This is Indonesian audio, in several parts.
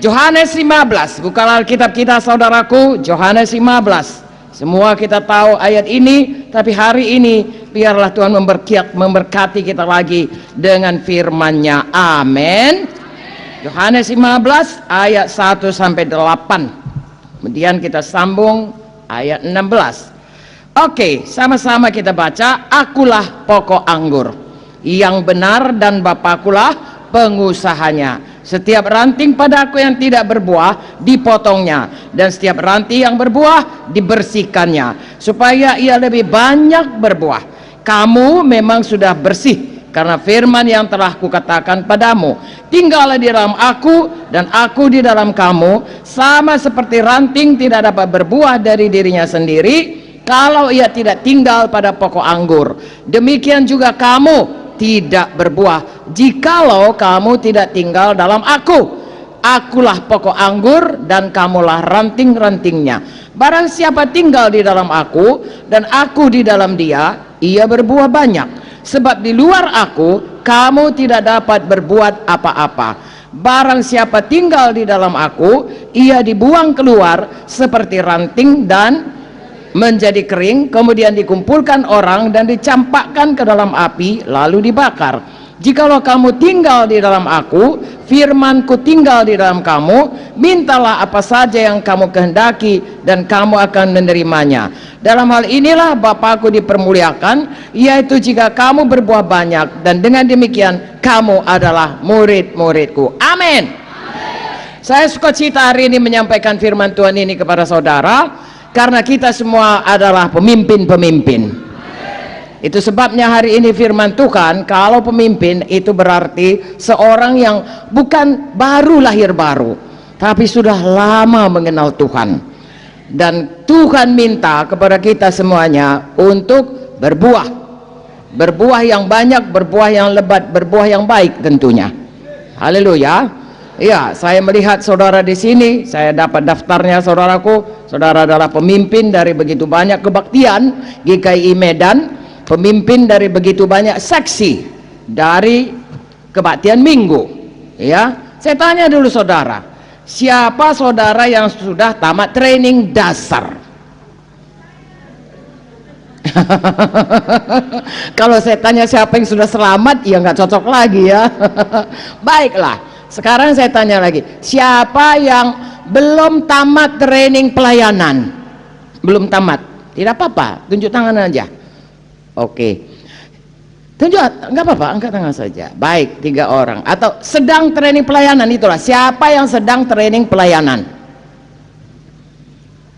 Yohanes 15, bukalah Alkitab kita saudaraku, Yohanes 15. Semua kita tahu ayat ini, tapi hari ini biarlah Tuhan memberkati kita lagi dengan firman-Nya. Amin. Yohanes 15 ayat 1 sampai 8. Kemudian kita sambung ayat 16. Oke, sama-sama kita baca. Akulah pokok anggur yang benar dan Bapakulah pengusahanya. Setiap ranting padaku yang tidak berbuah dipotongnya, dan setiap ranting yang berbuah dibersihkannya, supaya ia lebih banyak berbuah. Kamu memang sudah bersih karena firman yang telah kukatakan padamu. Tinggallah di dalam aku dan aku di dalam kamu. Sama seperti ranting tidak dapat berbuah dari dirinya sendiri kalau ia tidak tinggal pada pokok anggur, demikian juga kamu tidak berbuah jikalau kamu tidak tinggal dalam aku. Akulah pokok anggur dan kamulah ranting-rantingnya. Barang siapa tinggal di dalam aku dan aku di dalam dia, ia berbuah banyak. Sebab di luar aku kamu tidak dapat berbuat apa-apa. Barang siapa tinggal di dalam aku, ia dibuang keluar seperti ranting dan menjadi kering, kemudian dikumpulkan orang dan dicampakkan ke dalam api lalu dibakar. Jikalau kamu tinggal di dalam aku, firmanku tinggal di dalam kamu, mintalah apa saja yang kamu kehendaki dan kamu akan menerimanya. Dalam hal inilah Bapakku dipermuliakan, yaitu jika kamu berbuah banyak, dan dengan demikian kamu adalah murid-muridku. Amin. Saya sukacita hari ini menyampaikan firman Tuhan ini kepada saudara, karena kita semua adalah pemimpin-pemimpin. Itu sebabnya hari ini firman Tuhan, kalau pemimpin itu berarti seorang yang bukan baru lahir baru, tapi sudah lama mengenal Tuhan. Dan Tuhan minta kepada kita semuanya untuk berbuah. Berbuah yang banyak, berbuah yang lebat, berbuah yang baik tentunya. Haleluya. Ya, saya melihat saudara di sini, saya dapat daftarnya saudaraku. Saudara adalah pemimpin dari begitu banyak kebaktian GKI Medan, pemimpin dari begitu banyak seksi dari kebaktian minggu. Ya, saya tanya dulu saudara, siapa saudara yang sudah tamat training dasar? Kalau saya tanya siapa yang sudah selamat, ya nggak cocok lagi ya. Baiklah. Sekarang saya tanya lagi, siapa yang belum tamat training pelayanan? Belum tamat? Tidak apa-apa, tunjuk tangan aja. Oke. Tunjuk, nggak apa-apa, angkat tangan saja. Baik, 3 orang. Atau sedang training pelayanan, itulah. Siapa yang sedang training pelayanan?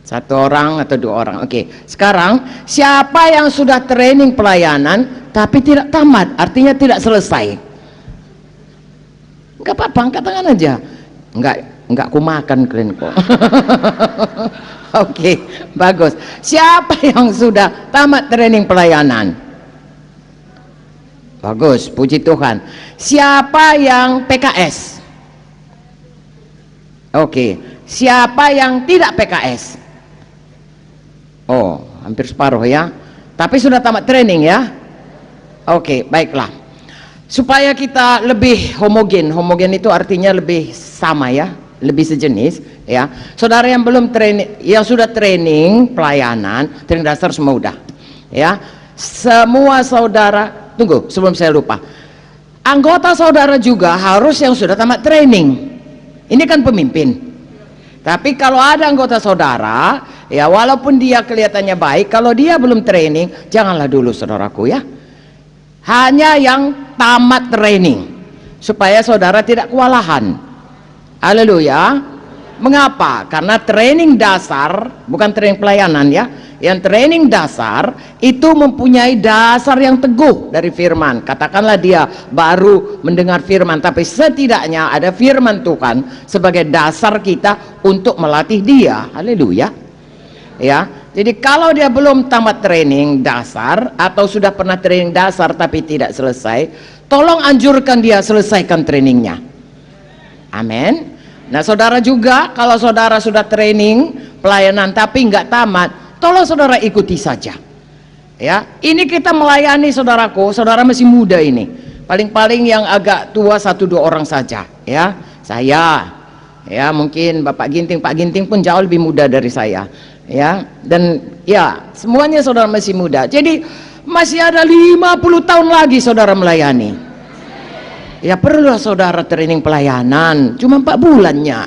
1 orang atau 2 orang. Oke. Sekarang, siapa yang sudah training pelayanan tapi tidak tamat, artinya tidak selesai? Enggak apa-apa, angkat tangan aja. Enggak kumakan kalian kok. Oke, bagus. Siapa yang sudah tamat training pelayanan? Bagus, puji Tuhan. Siapa yang PKS? Oke. Siapa yang tidak PKS? Oh, hampir separuh ya. Tapi sudah tamat training ya. Oke, baiklah. Supaya kita lebih homogen itu artinya lebih sama ya, lebih sejenis ya. Saudara yang belum training, yang sudah training pelayanan, training dasar semua udah ya. Semua saudara, tunggu sebelum saya lupa, anggota saudara juga harus yang sudah tamat training. Ini kan pemimpin. Tapi kalau ada anggota saudara ya, walaupun dia kelihatannya baik, kalau dia belum training, janganlah dulu saudaraku ya. Hanya yang tamat training, supaya saudara tidak kewalahan. Haleluya. Mengapa? Karena training dasar, bukan training pelayanan ya. Yang training dasar itu mempunyai dasar yang teguh dari firman. Katakanlah dia baru mendengar firman, tapi setidaknya ada firman Tuhan sebagai dasar kita untuk melatih dia. Haleluya. Ya. Jadi kalau dia belum tamat training dasar atau sudah pernah training dasar tapi tidak selesai, tolong anjurkan dia selesaikan trainingnya. Amin. Nah saudara juga, kalau saudara sudah training pelayanan tapi nggak tamat, tolong saudara ikuti saja. Ya, ini kita melayani saudaraku, saudara masih muda ini. Paling-paling yang agak tua 1-2 orang saja. Ya, saya. Ya, mungkin Bapak Ginting, Pak Ginting pun jauh lebih muda dari saya. Ya, dan ya, semuanya saudara masih muda. Jadi masih ada 50 tahun lagi saudara melayani. Ya, perlulah saudara training pelayanan, cuma 4 bulannya.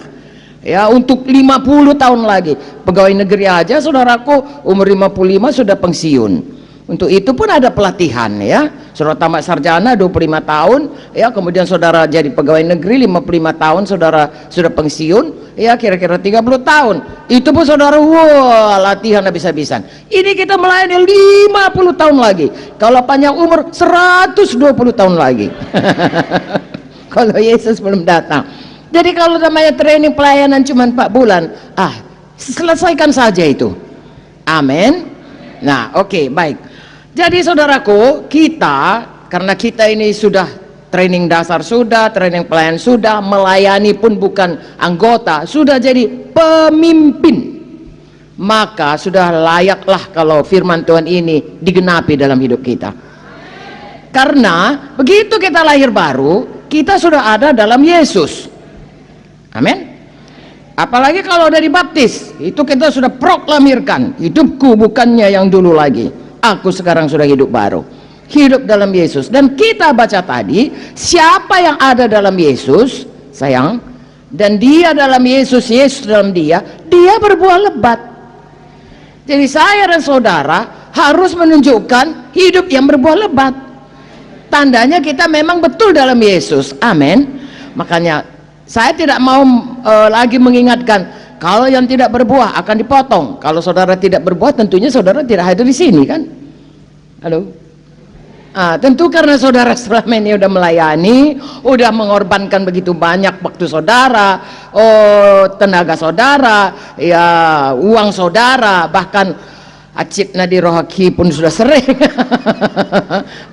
Ya, untuk 50 tahun lagi. Pegawai negeri aja saudaraku umur 55 sudah pensiun. Untuk itu pun ada pelatihan, ya. Saudara tamat sarjana 25 tahun, ya, kemudian saudara jadi pegawai negeri 55 tahun, saudara sudah pensiun, ya, kira-kira 30 tahun. Itu pun saudara, wah, latihan habis-habisan. Ini kita melayani 50 tahun lagi. Kalau panjang umur 120 tahun lagi. Kalau Yesus belum datang. Jadi kalau namanya training pelayanan cuma 4 bulan, selesaikan saja itu. Amin. Nah, oke, baik. Jadi saudaraku, kita, karena kita ini sudah training dasar sudah, training pelayanan sudah, melayani pun bukan anggota, sudah jadi pemimpin, maka sudah layaklah kalau firman Tuhan ini digenapi dalam hidup kita. Karena begitu kita lahir baru, kita sudah ada dalam Yesus. Amin. Apalagi kalau udah dibaptis, itu kita sudah proklamirkan, hidupku bukannya yang dulu lagi, aku sekarang sudah hidup baru, hidup dalam Yesus. Dan kita baca tadi, siapa yang ada dalam Yesus, sayang, dan dia dalam Yesus, Yesus dalam dia berbuah lebat. Jadi saya dan saudara harus menunjukkan hidup yang berbuah lebat. Tandanya kita memang betul dalam Yesus. Amin. Makanya saya tidak mau lagi mengingatkan kalau yang tidak berbuah akan dipotong. Kalau saudara tidak berbuah, tentunya saudara tidak hadir di sini, kan? Halo? Tentu karena saudara selama ini udah melayani, udah mengorbankan begitu banyak waktu saudara, tenaga saudara, ya, uang saudara, bahkan acit nadi rohaki pun sudah sering.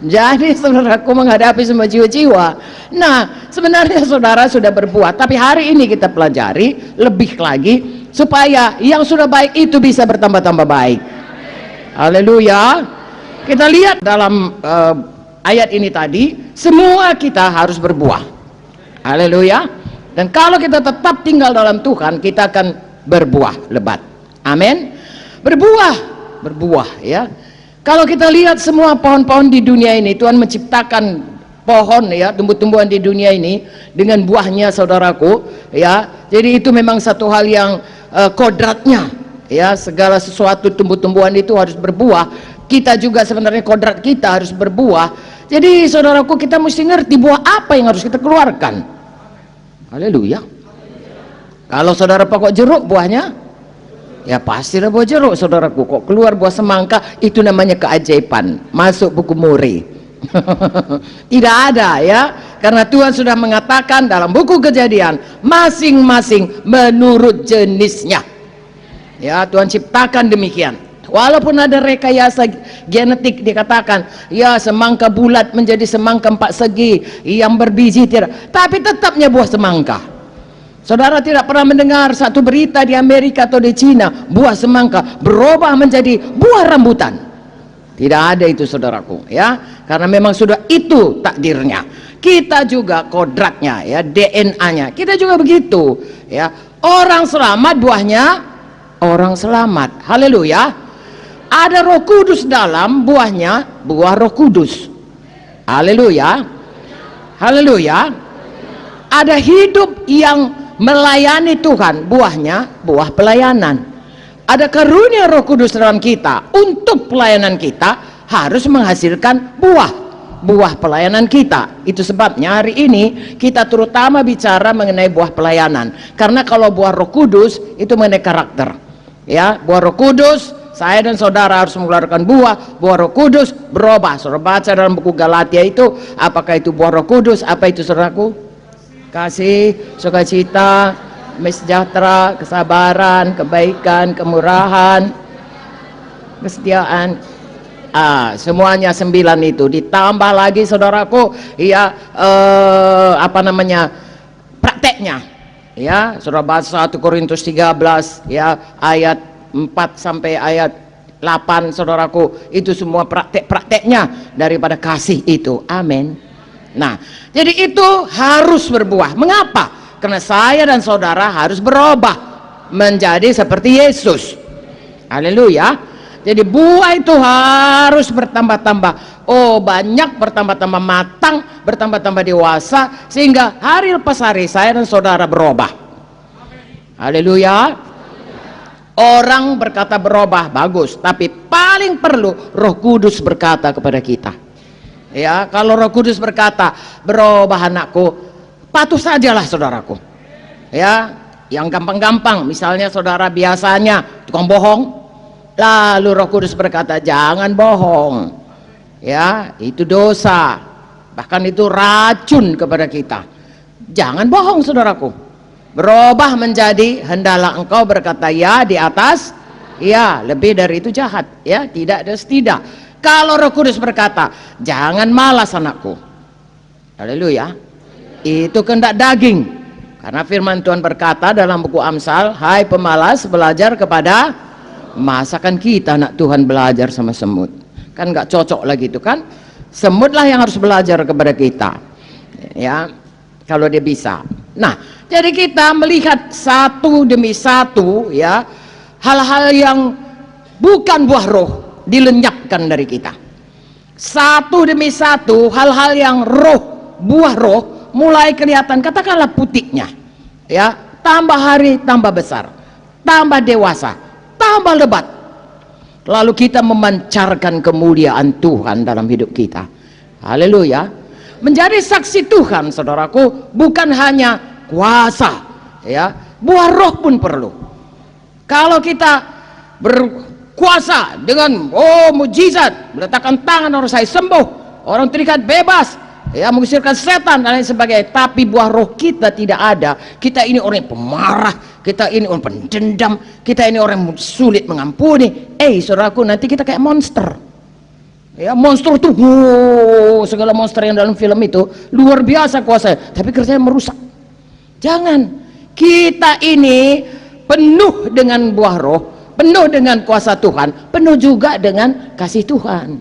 Jadi saudaraku menghadapi semua jiwa-jiwa. Nah, sebenarnya saudara sudah berbuat, tapi hari ini kita pelajari lebih lagi supaya yang sudah baik itu bisa bertambah-tambah baik. Haleluya. Kita lihat dalam ayat ini tadi, semua kita harus berbuah. Haleluya. Dan kalau kita tetap tinggal dalam Tuhan, kita akan berbuah lebat. Amin. Berbuah, ya. Kalau kita lihat semua pohon-pohon di dunia ini, Tuhan menciptakan pohon, ya, tumbuh-tumbuhan di dunia ini dengan buahnya, saudaraku, ya. Jadi itu memang satu hal yang kodratnya, ya, segala sesuatu tumbuh-tumbuhan itu harus berbuah. Kita juga sebenarnya kodrat kita harus berbuah. Jadi saudaraku, kita mesti ngerti buah apa yang harus kita keluarkan. Haleluya. Kalau saudara pokok jeruk, buahnya ya pasti ada buah jeruk, saudaraku. Kok keluar buah semangka, itu namanya keajaiban, masuk buku Muri. Tidak ada, ya, karena Tuhan sudah mengatakan dalam buku Kejadian, masing-masing menurut jenisnya. Ya, Tuhan ciptakan demikian. Walaupun ada rekayasa genetik, dikatakan ya semangka bulat menjadi semangka 4 segi yang berbiji, tidak, tapi tetapnya buah semangka. Saudara tidak pernah mendengar satu berita di Amerika atau di Cina buah semangka berubah menjadi buah rambutan. Tidak ada itu, saudaraku, ya, karena memang sudah itu takdirnya. Kita juga kodratnya, ya, DNA-nya kita juga begitu, ya. Orang selamat buahnya orang selamat. Haleluya. Ada Roh Kudus dalam buahnya, buah Roh Kudus. Haleluya. Haleluya. Ada hidup yang melayani Tuhan, buahnya buah pelayanan. Ada karunia Roh Kudus dalam kita, untuk pelayanan kita harus menghasilkan buah pelayanan kita. Itu sebabnya hari ini kita terutama bicara mengenai buah pelayanan, karena kalau buah Roh Kudus itu mengenai karakter, ya. Buah Roh Kudus, saya dan saudara harus mengeluarkan buah Roh Kudus berubah. Saudara baca dalam buku Galatia itu, apakah itu buah Roh Kudus? Apa itu, saudaraku? Kasih, sukacita, sejahtera, kesabaran, kebaikan, kemurahan, kesetiaan. Semuanya 9 itu. Ditambah lagi, saudaraku, ya, prakteknya, ya. Saudara baca 1 Korintus 13, ya, ayat 4 sampai ayat 8, saudaraku, itu semua praktek-prakteknya daripada kasih itu. Amin. Nah, jadi itu harus berbuah. Mengapa? Karena saya dan saudara harus berubah menjadi seperti Yesus. Haleluya. Jadi buah itu harus bertambah-tambah. Oh, banyak, bertambah-tambah matang, bertambah-tambah dewasa, sehingga hari lepas hari saya dan saudara berubah. Haleluya. Orang berkata berubah bagus, tapi paling perlu Roh Kudus berkata kepada kita. Ya, kalau Roh Kudus berkata berubah anakku, patuh sajalah saudaraku. Ya, yang gampang-gampang, misalnya saudara biasanya tukang bohong, lalu Roh Kudus berkata jangan bohong. Ya, itu dosa, bahkan itu racun kepada kita. Jangan bohong saudaraku. Berubah menjadi hendaklah engkau berkata ya di atas ya, lebih dari itu jahat, ya, tidak ada tidak. Kalau Roh Kudus berkata jangan malas anakku, haleluya, itu kehendak daging. Karena firman Tuhan berkata dalam buku Amsal, hai pemalas, belajar kepada masakan kita. Anak Tuhan belajar sama semut, kan nggak cocok lagi itu kan. Semutlah yang harus belajar kepada kita, ya, kalau dia bisa. Nah, jadi kita melihat satu demi satu, ya, hal-hal yang bukan buah roh dilenyapkan dari kita. Satu demi satu hal-hal yang roh, buah roh mulai kelihatan, katakanlah putiknya, ya, tambah hari tambah besar, tambah dewasa, tambah lebat. Lalu kita memancarkan kemuliaan Tuhan dalam hidup kita. Haleluya. Menjadi saksi Tuhan, saudaraku, bukan hanya kuasa, ya, buah roh pun perlu. Kalau kita berkuasa dengan mujizat, meletakkan tangan orang saya sembuh, orang terikat bebas, ya, mengusirkan setan dan lain sebagainya, tapi buah roh kita tidak ada, kita ini orang yang pemarah, kita ini orang pendendam, kita ini orang yang sulit mengampuni. Saudaraku, nanti kita kayak monster. Ya, monster itu, segala monster yang dalam film itu luar biasa kuasanya, tapi kerjanya merusak. Jangan. Kita ini penuh dengan buah roh, penuh dengan kuasa Tuhan, penuh juga dengan kasih Tuhan.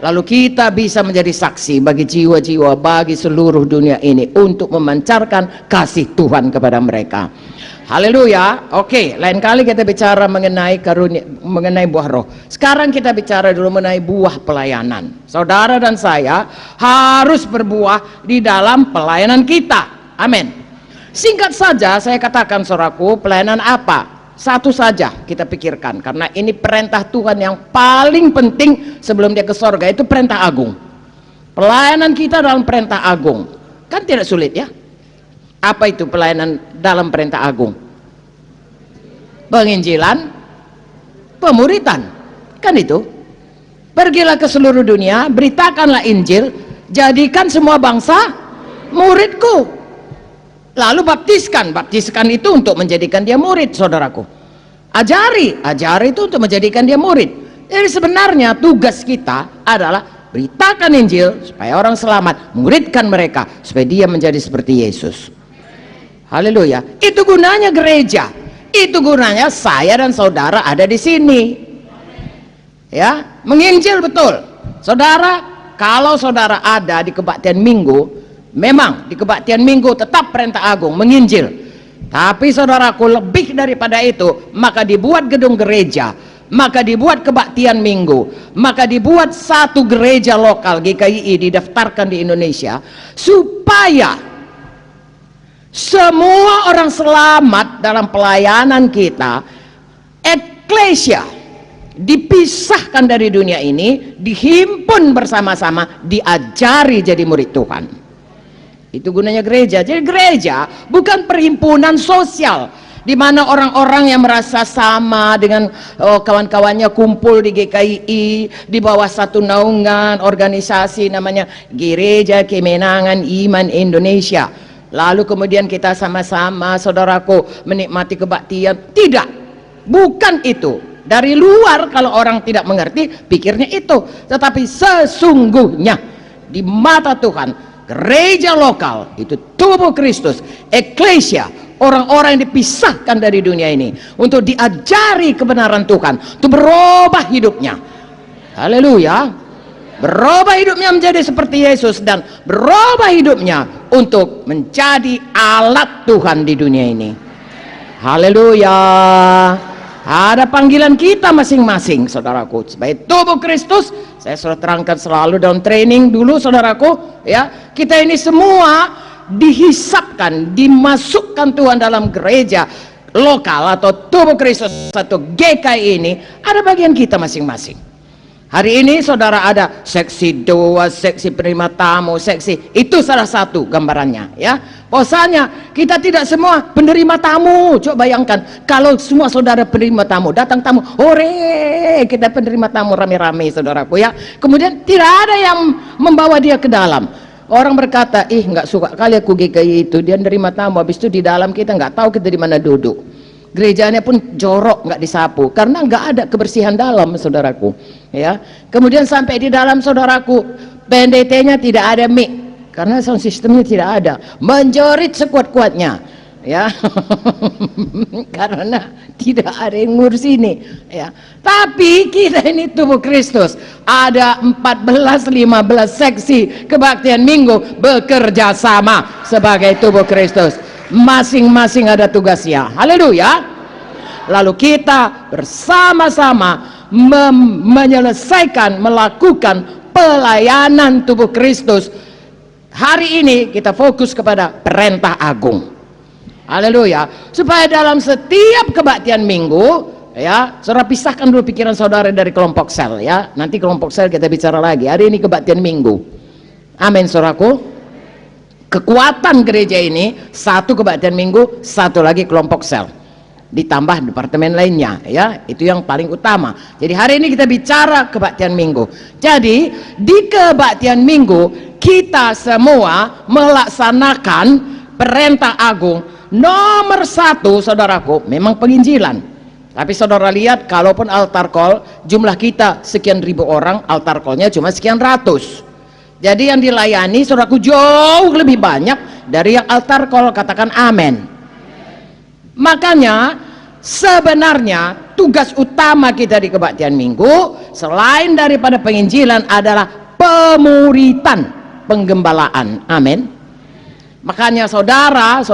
Lalu kita bisa menjadi saksi bagi jiwa-jiwa, bagi seluruh dunia ini, untuk memancarkan kasih Tuhan kepada mereka. Haleluya. Oke, lain kali kita bicara mengenai karunia, mengenai buah roh. Sekarang kita bicara dulu mengenai buah pelayanan. Saudara dan saya harus berbuah di dalam pelayanan kita. Amin. Singkat saja saya katakan, saudaraku, pelayanan apa? Satu saja kita pikirkan, karena ini perintah Tuhan yang paling penting sebelum dia ke sorga, itu perintah agung. Pelayanan kita dalam perintah agung, kan tidak sulit, ya. Apa itu pelayanan dalam perintah agung? Penginjilan, pemuritan, kan itu. Pergilah ke seluruh dunia, beritakanlah Injil, jadikan semua bangsa muridku. Lalu baptiskan itu untuk menjadikan dia murid, saudaraku. Ajari itu untuk menjadikan dia murid. Jadi sebenarnya tugas kita adalah beritakan Injil supaya orang selamat, muridkan mereka supaya dia menjadi seperti Yesus. Haleluya. Itu gunanya gereja, itu gunanya saya dan saudara ada di sini, ya, menginjil. Betul, saudara. Kalau saudara ada di kebaktian minggu, memang di kebaktian minggu tetap perintah agung menginjil, tapi saudaraku, lebih daripada itu, maka dibuat gedung gereja, maka dibuat kebaktian minggu, maka dibuat satu gereja lokal GKII didaftarkan di Indonesia, supaya semua orang selamat dalam pelayanan kita. Eklesia dipisahkan dari dunia ini, dihimpun bersama-sama, diajari jadi murid Tuhan. Itu gunanya gereja. Jadi gereja bukan perhimpunan sosial di mana orang-orang yang merasa sama dengan kawan-kawannya kumpul di GKII di bawah satu naungan organisasi namanya Gereja Kemenangan Iman Indonesia. Lalu kemudian kita sama-sama, saudaraku, menikmati kebaktian. Tidak, bukan itu. Dari luar kalau orang tidak mengerti, pikirnya itu. Tetapi sesungguhnya di mata Tuhan, gereja lokal itu tubuh Kristus, eklesia, orang-orang yang dipisahkan dari dunia ini untuk diajari kebenaran Tuhan, untuk berubah hidupnya. Haleluya. berubah hidupnya menjadi seperti Yesus, dan berubah hidupnya untuk menjadi alat Tuhan di dunia ini. Haleluya. Ada panggilan kita masing-masing, saudaraku, sebagai tubuh Kristus. Saya sudah terangkan selalu dalam training dulu, saudaraku, ya, kita ini semua dihisapkan, dimasukkan Tuhan dalam gereja lokal atau tubuh Kristus atau GKI ini. Ada bagian kita masing-masing. Hari ini saudara ada seksi 2, seksi penerima tamu, seksi itu salah satu gambarannya, ya. Bahwasanya kita tidak semua penerima tamu. Coba bayangkan kalau semua saudara penerima tamu, datang tamu, hore, kita penerima tamu rame-rame, saudaraku, ya. Kemudian tidak ada yang membawa dia ke dalam. Orang berkata, ih, nggak suka kali aku GKI itu, dia nerima tamu, habis itu di dalam kita nggak tahu kita di mana duduk. Gerejanya pun jorok, nggak disapu karena nggak ada kebersihan dalam, saudaraku, ya. Kemudian sampai di dalam, saudaraku, PNDT-nya tidak ada mic karena sound systemnya tidak ada, menjerit sekuat-kuatnya, ya. Karena tidak ada yang ngurus ini, ya. Tapi kita ini tubuh Kristus, ada 14-15 seksi kebaktian minggu bekerja sama sebagai tubuh Kristus. Masing-masing ada tugasnya. Haleluya. Lalu kita bersama-sama menyelesaikan, melakukan pelayanan tubuh Kristus. Hari ini kita fokus kepada perintah agung. Haleluya. Supaya dalam setiap kebaktian minggu, ya, saudara pisahkan dulu pikiran saudara dari kelompok sel, ya. Nanti kelompok sel kita bicara lagi. Hari ini kebaktian minggu. Amin, saudaraku. Kekuatan gereja ini, satu kebaktian minggu, satu lagi kelompok sel, ditambah departemen lainnya, ya. Itu yang paling utama. Jadi hari ini kita bicara kebaktian minggu. Jadi di kebaktian minggu kita semua melaksanakan perintah agung. Nomor satu, saudaraku, memang penginjilan. Tapi saudara lihat, kalaupun altar call, jumlah kita sekian ribu orang, altar callnya cuma sekian ratus. Jadi yang dilayani, saudaraku, jauh lebih banyak dari yang altar call. Katakan amin. Makanya sebenarnya tugas utama kita di kebaktian minggu selain daripada penginjilan adalah pemuritan, penggembalaan. Amin. Makanya saudara,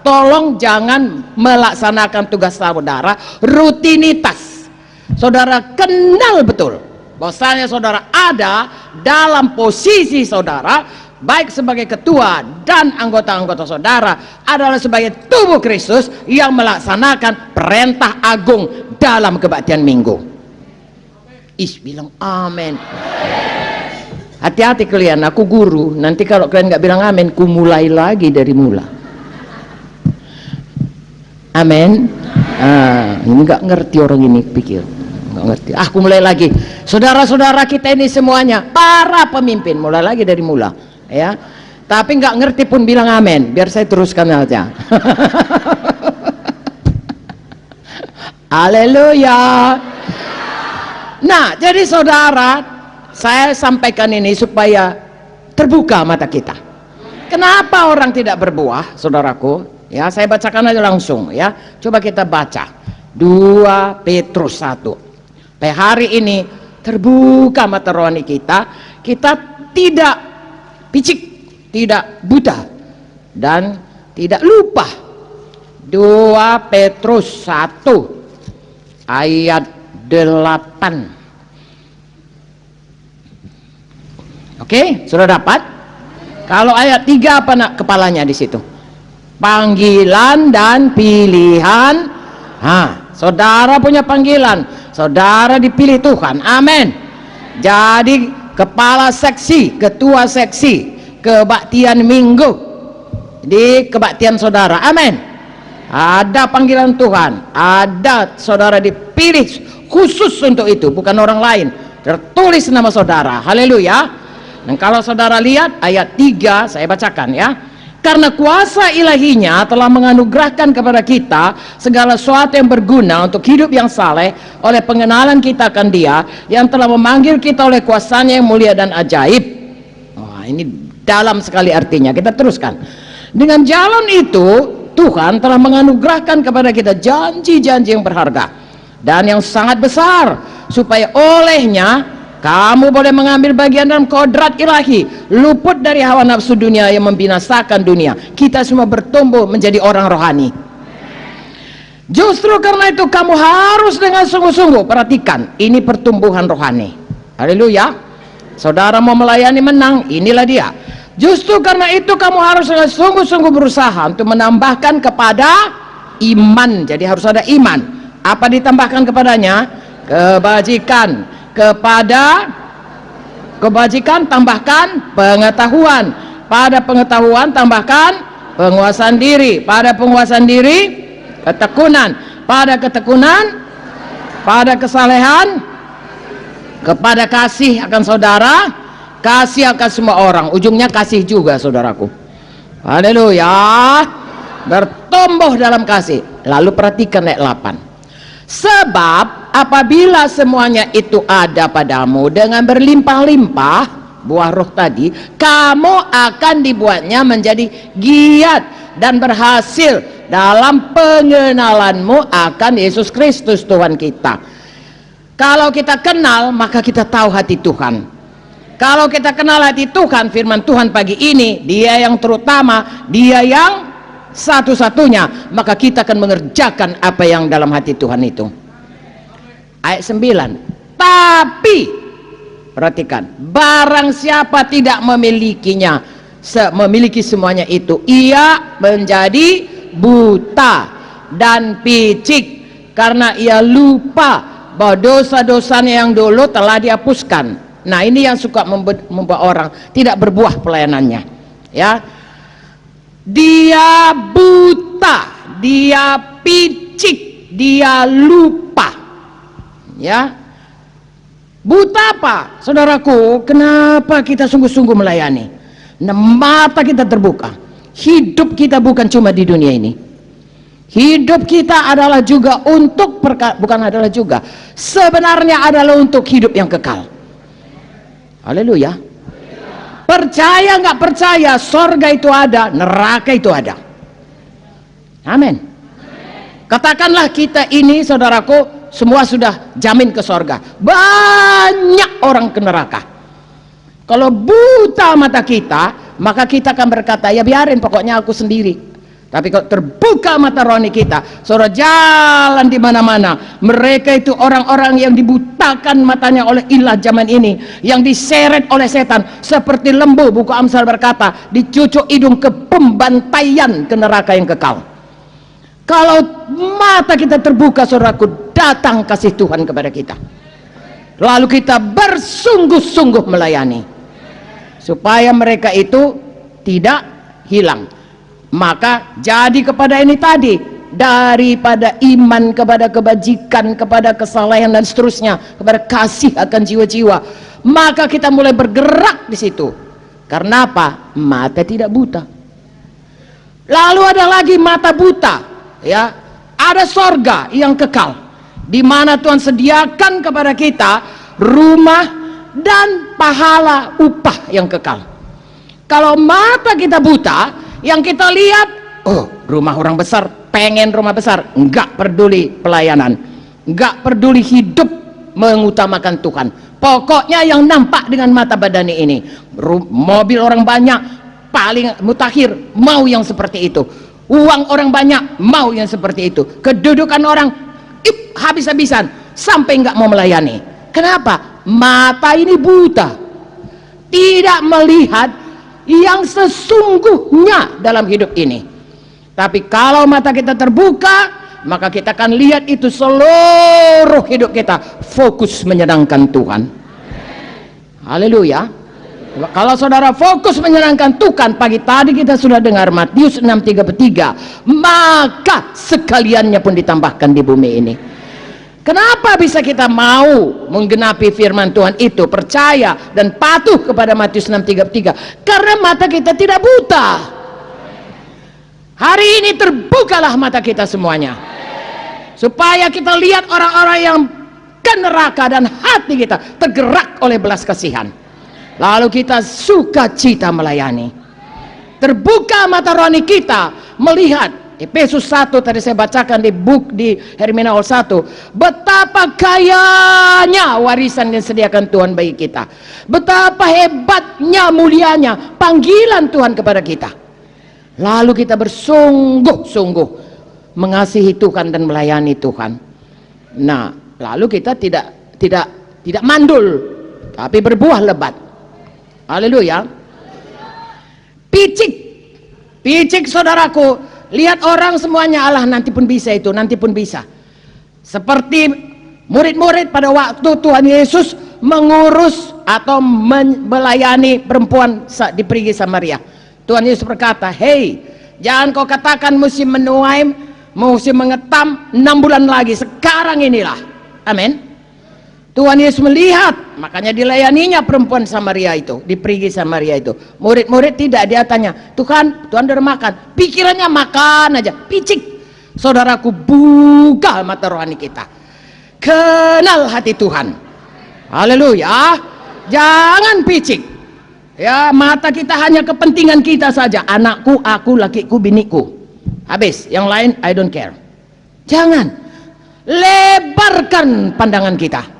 tolong jangan melaksanakan tugas saudara rutinitas. Saudara kenal betul bahwasanya saudara ada dalam posisi saudara, baik sebagai ketua dan anggota-anggota saudara adalah sebagai tubuh Kristus yang melaksanakan perintah agung dalam kebaktian minggu. Bilang amin. Hati-hati kalian, aku guru. Nanti kalau kalian nggak bilang amin, ku mulai lagi dari mula. Amin. Ini nggak ngerti orang ini pikir. Ngerti. Aku mulai lagi. Saudara-saudara kita ini semuanya para pemimpin, mulai lagi dari mula, ya. Tapi nggak ngerti pun bilang amin, biar saya teruskan aja. Haleluya. Nah, jadi saudara, saya sampaikan ini supaya terbuka mata kita. Kenapa orang tidak berbuah, saudaraku? Ya, saya bacakan aja langsung, ya. Coba kita baca 2 Petrus 1. Hari ini terbuka mata rohani kita tidak picik, tidak buta, dan tidak lupa. 2 Petrus 1 ayat 8. Oke, sudah dapat? Kalau ayat 3 apa nak kepalanya di situ? Panggilan dan pilihan. Saudara punya panggilan, saudara dipilih Tuhan. Amin. Jadi kepala seksi, ketua seksi kebaktian minggu di kebaktian saudara. Amin. Ada panggilan Tuhan, ada saudara dipilih khusus untuk itu, bukan orang lain. Tertulis nama saudara. Haleluya. Dan kalau saudara lihat ayat 3, saya bacakan, ya. Karena kuasa ilahinya telah menganugerahkan kepada kita segala sesuatu yang berguna untuk hidup yang saleh oleh pengenalan kita akan Dia yang telah memanggil kita oleh kuasanya yang mulia dan ajaib. Ini dalam sekali artinya. Kita teruskan. Dengan jalan itu Tuhan telah menganugerahkan kepada kita janji-janji yang berharga dan yang sangat besar, supaya olehnya Kamu boleh mengambil bagian dalam kodrat ilahi, luput dari hawa nafsu dunia yang membinasakan dunia. Kita semua bertumbuh menjadi orang rohani. Justru karena itu kamu harus dengan sungguh-sungguh, perhatikan, ini pertumbuhan rohani. Haleluya. Saudara mau melayani menang, inilah dia. Justru karena itu kamu harus dengan sungguh-sungguh berusaha untuk menambahkan kepada iman. Jadi harus ada iman. Apa ditambahkan kepadanya? Kebajikan. Kepada kebajikan tambahkan pengetahuan, pada pengetahuan tambahkan penguasaan diri, pada penguasaan diri ketekunan, pada ketekunan pada kesalehan, kepada kasih akan saudara, kasih akan semua orang, ujungnya kasih juga saudaraku. Haleluya. Bertumbuh dalam kasih. Lalu perhatikan ayat 8. Sebab apabila semuanya itu ada padamu dengan berlimpah-limpah, buah roh tadi, kamu akan dibuatnya menjadi giat dan berhasil dalam pengenalanmu akan Yesus Kristus Tuhan kita. Kalau kita kenal, maka kita tahu hati Tuhan. Kalau kita kenal hati Tuhan, firman Tuhan pagi ini, dia yang terutama, dia yang satu-satunya, maka kita akan mengerjakan apa yang dalam hati Tuhan itu. Ayat 9. Tapi perhatikan, barang siapa tidak memilikinya, memiliki semuanya itu, ia menjadi buta dan picik karena ia lupa bahwa dosa-dosanya yang dulu telah dihapuskan. Nah, ini yang suka membuat orang tidak berbuah pelayanannya, ya. Dia buta, dia picik, dia lupa, ya. Buta apa? Saudaraku, kenapa kita sungguh-sungguh melayani? Nah, mata kita terbuka. Hidup kita bukan cuma di dunia ini. Hidup kita adalah juga untuk sebenarnya adalah untuk hidup yang kekal. Haleluya. Percaya nggak percaya, sorga itu ada, neraka itu ada. Amin. Katakanlah kita ini, saudaraku, semua sudah jamin ke sorga. Banyak orang ke neraka. Kalau buta mata kita, maka kita akan berkata, ya biarin, pokoknya aku sendiri. Tapi kalau terbuka mata rohani kita, saudara, jalan di mana-mana. Mereka itu orang-orang yang dibutakan matanya oleh ilah zaman ini, yang diseret oleh setan seperti lembu. Buku Amsal berkata, dicucuk hidung ke pembantaian, ke neraka yang kekal. Kalau mata kita terbuka, saudaraku, datang kasih Tuhan kepada kita. Lalu kita bersungguh-sungguh melayani supaya mereka itu tidak hilang. Maka jadi kepada ini tadi, daripada iman kepada kebajikan, kepada kesalehan dan seterusnya, kepada kasih akan jiwa-jiwa, maka kita mulai bergerak di situ. Karena apa? Mata tidak buta. Lalu ada lagi mata buta, ya. Ada sorga yang kekal, di mana Tuhan sediakan kepada kita rumah dan pahala upah yang kekal. Kalau mata kita buta, yang kita lihat, oh, rumah orang besar, pengen rumah besar, enggak peduli pelayanan, enggak peduli hidup mengutamakan Tuhan. Pokoknya yang nampak dengan mata badani ini, mobil orang banyak, paling mutakhir, mau yang seperti itu. Uang orang banyak, mau yang seperti itu. Kedudukan orang habis-habisan, sampai enggak mau melayani. Kenapa? Mata ini buta, tidak melihat yang sesungguhnya dalam hidup ini. Tapi kalau mata kita terbuka, maka kita akan lihat itu seluruh hidup kita fokus menyenangkan Tuhan. Haleluya. Kalau saudara fokus menyenangkan Tuhan, pagi tadi kita sudah dengar Matius 6:33, maka sekaliannya pun ditambahkan di bumi ini. Kenapa bisa kita mau menggenapi firman Tuhan itu, percaya dan patuh kepada Matius 6:33? Karena mata kita tidak buta. Hari ini terbukalah mata kita semuanya, supaya kita lihat orang-orang yang ke neraka dan hati kita tergerak oleh belas kasihan. Lalu kita sukacita melayani. Terbuka mata rohani kita melihat Efesus 1 tadi saya bacakan di Hermeneul 1, betapa kayanya warisan yang disediakan Tuhan bagi kita, betapa hebatnya, mulianya panggilan Tuhan kepada kita, lalu kita bersungguh-sungguh mengasihi Tuhan dan melayani Tuhan. Nah, lalu kita tidak mandul, tapi berbuah lebat. Haleluya. Picik saudaraku, lihat orang semuanya, Allah nanti pun bisa itu, nanti pun bisa. Seperti murid-murid pada waktu Tuhan Yesus mengurus atau melayani perempuan di perigi Samaria. Tuhan Yesus berkata, hei, jangan kau katakan musim menuai, musim mengetam 6 bulan lagi, sekarang inilah. Amin. Tuhan Yesus melihat, makanya dilayaninya perempuan Samaria itu, di perigi Samaria itu. Murid-murid tidak, dia tanya, Tuhan udah makan, pikirannya makan aja. Picik, saudaraku, buka mata rohani kita, kenal hati Tuhan. Haleluya. Jangan picik ya, mata kita hanya kepentingan kita saja, anakku, aku, lakiku, biniku, habis, yang lain I don't care. Jangan, lebarkan pandangan kita.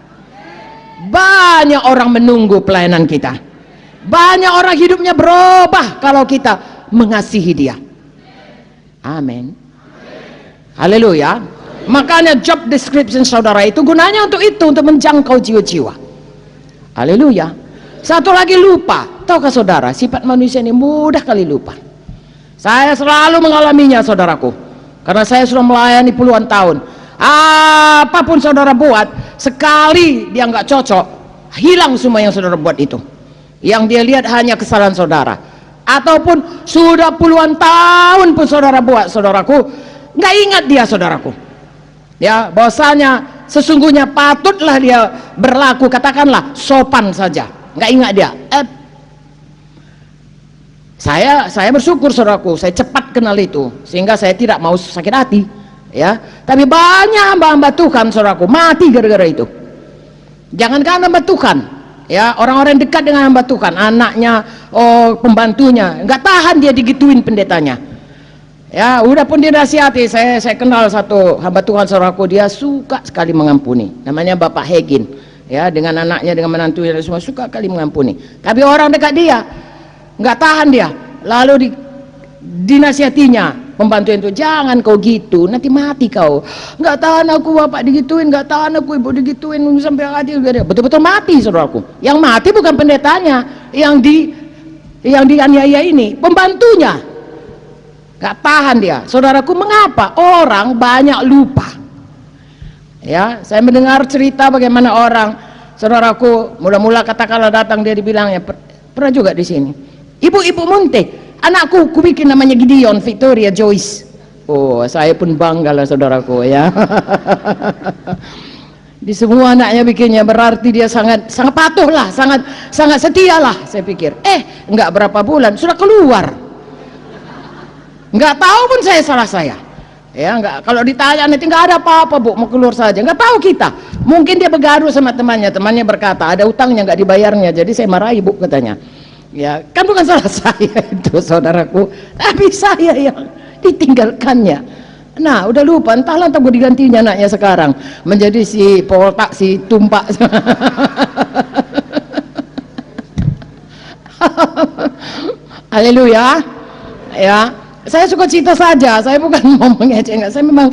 Banyak orang menunggu pelayanan kita, banyak orang hidupnya berubah kalau kita mengasihi dia. Amin. Haleluya. Makanya job description saudara itu gunanya untuk itu, untuk menjangkau jiwa-jiwa. Haleluya. Satu lagi, lupa. Tahukah saudara, sifat manusia ini mudah kali lupa. Saya selalu mengalaminya saudaraku, karena saya sudah melayani puluhan tahun. Apapun saudara buat, sekali dia nggak cocok, hilang semua yang saudara buat itu. Yang dia lihat hanya kesalahan saudara. Ataupun sudah puluhan tahun pun saudara buat, saudaraku, nggak ingat dia saudaraku. Ya, bahwasanya sesungguhnya patutlah dia berlaku, katakanlah sopan saja, nggak ingat dia. Saya bersyukur saudaraku, saya cepat kenal itu, sehingga saya tidak mau sakit hati. Ya, tapi banyak hamba-hamba Tuhan saudaraku mati gara-gara itu. Jangankan hamba Tuhan, ya, orang-orang dekat dengan hamba Tuhan, anaknya, pembantunya, nggak tahan dia digituin pendetanya. Ya, udah pun dinasihati. Saya kenal satu hamba Tuhan saudaraku, dia suka sekali mengampuni, namanya Bapak Hegin. Ya, dengan anaknya, dengan menantunya, semua suka kali mengampuni. Tapi orang dekat dia nggak tahan dia, lalu dinasihatinya pembantu itu, jangan kau gitu, nanti mati kau. Nggak tahan aku bapak digituin, nggak tahan aku ibu digituin, sampai hati betul-betul mati saudaraku. Yang mati bukan pendetanya, yang dianiaya ini pembantunya. Nggak tahan dia saudaraku. Mengapa orang banyak lupa? Ya, saya mendengar cerita bagaimana orang saudaraku, mula-mula katakanlah datang dia dibilangnya, pernah juga di sini, ibu-ibu Munte, anakku ku bikin namanya Gideon, Victoria, Joyce. Oh, saya pun bangga lah saudaraku ya. Di semua anaknya bikinnya, berarti dia sangat patuh lah, sangat setia lah saya pikir. Enggak berapa bulan sudah keluar. Enggak tahu pun salah saya. Ya, enggak, kalau ditanya nanti enggak ada apa-apa Bu, mau keluar saja. Enggak tahu kita. Mungkin dia bergaduh sama temannya berkata ada utangnya enggak dibayarnya, jadi saya marahi Bu katanya. Ya, kan bukan salah saya itu saudaraku, tapi saya yang ditinggalkannya. Nah, udah lupa, entahlah entah gue digantinya anaknya sekarang menjadi si Poltak, si Tumpak. Haleluya. Ya, saya suka cita saja, saya bukan mau mengejek, saya memang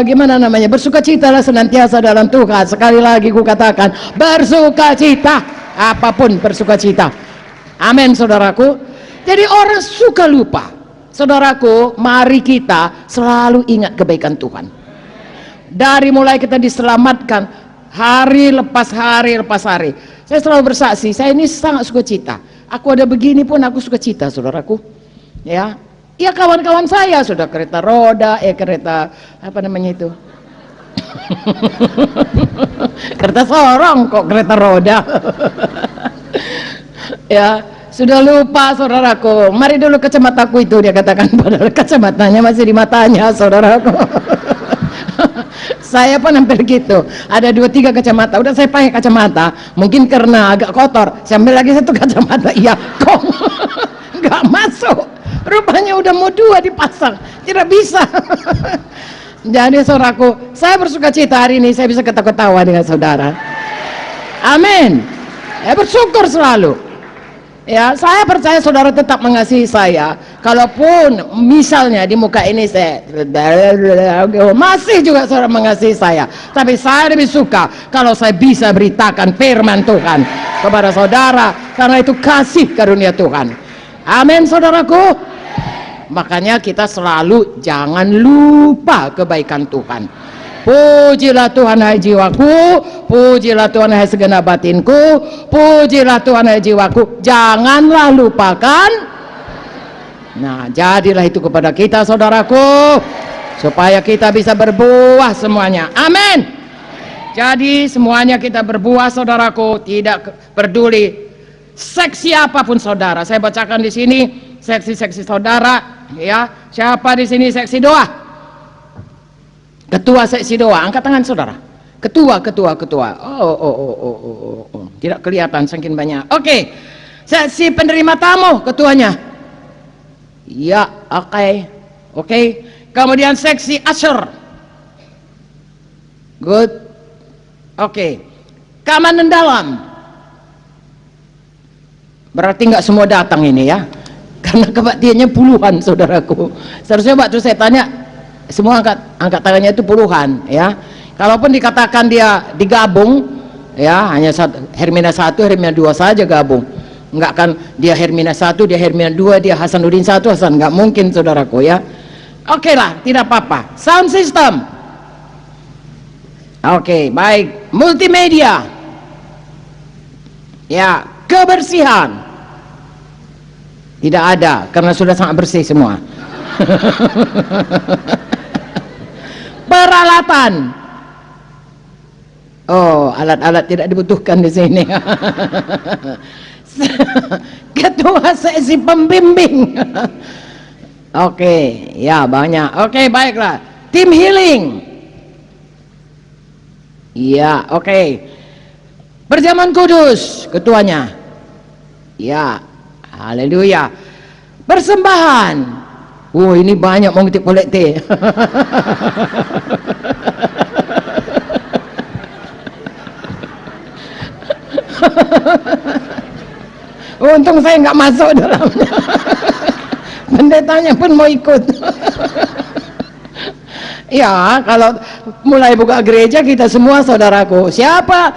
gimana namanya, bersukacitalah senantiasa dalam Tuhan. Sekali lagi ku katakan, bersukacita, apapun bersukacita. Amin saudaraku. Jadi orang suka lupa. Saudaraku, mari kita selalu ingat kebaikan Tuhan. Dari mulai kita diselamatkan, hari lepas hari lepas hari, saya selalu bersaksi, saya ini sangat suka cita. Aku ada begini pun aku suka cita saudaraku. Ya, ya kawan-kawan saya sudah kereta roda, kereta apa namanya itu? Kereta sorong kok kereta roda. Ya, sudah lupa saudaraku. Mari dulu kacamataku itu, dia katakan, padahal kacamatanya masih di matanya saudaraku. Saya pun hampir gitu, ada 2-3 kacamata, udah saya pakai kacamata, mungkin karena agak kotor, saya ambil lagi satu kacamata, iya kok nggak masuk, Rupanya udah mau 2 dipasang, tidak bisa. Jadi saudaraku, saya bersuka cita hari ini saya bisa ketawa-ketawa dengan saudara. Amin. Bersyukur selalu. Ya, saya percaya saudara tetap mengasihi saya. Kalaupun misalnya di muka ini saya masih juga saudara mengasihi saya. Tapi saya lebih suka kalau saya bisa beritakan firman Tuhan kepada saudara, karena itu kasih karunia Tuhan. Amin saudaraku. Makanya kita selalu jangan lupa kebaikan Tuhan. Pujilah Tuhan hai jiwaku, pujilah Tuhan hai segenap batinku, pujilah Tuhan hai jiwaku, janganlah lupakan. Nah, jadilah itu kepada kita saudaraku, supaya kita bisa berbuah semuanya. Amin. Jadi semuanya kita berbuah saudaraku, tidak peduli seksi apapun saudara. Saya bacakan di sini seksi-seksi saudara, ya. Siapa di sini seksi doa? Ketua seksi doa, angkat tangan saudara. Ketua. Oh. Tidak kelihatan saking banyak. Oke. Seksi penerima tamu, ketuanya. Ya, oke. Kemudian seksi usher. Good. Oke. Keamanan dalam. Berarti nggak semua datang ini ya. Karena kebaktiannya puluhan saudaraku. Seharusnya waktu saya tanya, semua angkat tangannya itu puluhan ya. Kalaupun dikatakan dia digabung ya, hanya Hermina 1, Hermina 2 saja gabung. Enggak kan dia Hermina 1, dia Hermina 2, dia Hasanuddin 1, Hasan, enggak mungkin saudaraku ya. Oke lah, tidak apa-apa. Sound system. Oke, baik. Multimedia. Ya, kebersihan. Tidak ada, karena sudah sangat bersih semua. Peralatan. Oh, alat-alat tidak dibutuhkan di sini. Ketua seksi pembimbing. Oke, ya banyak. Oke, baiklah. Tim healing. Iya, oke. Perjamuan kudus, ketuanya. Ya, haleluya. Persembahan. Oh, ini banyak mau ngutip kolektif. Untung saya nggak masuk dalamnya. Pendetanya pun mau ikut. Ya, kalau mulai buka gereja kita semua saudaraku. Siapa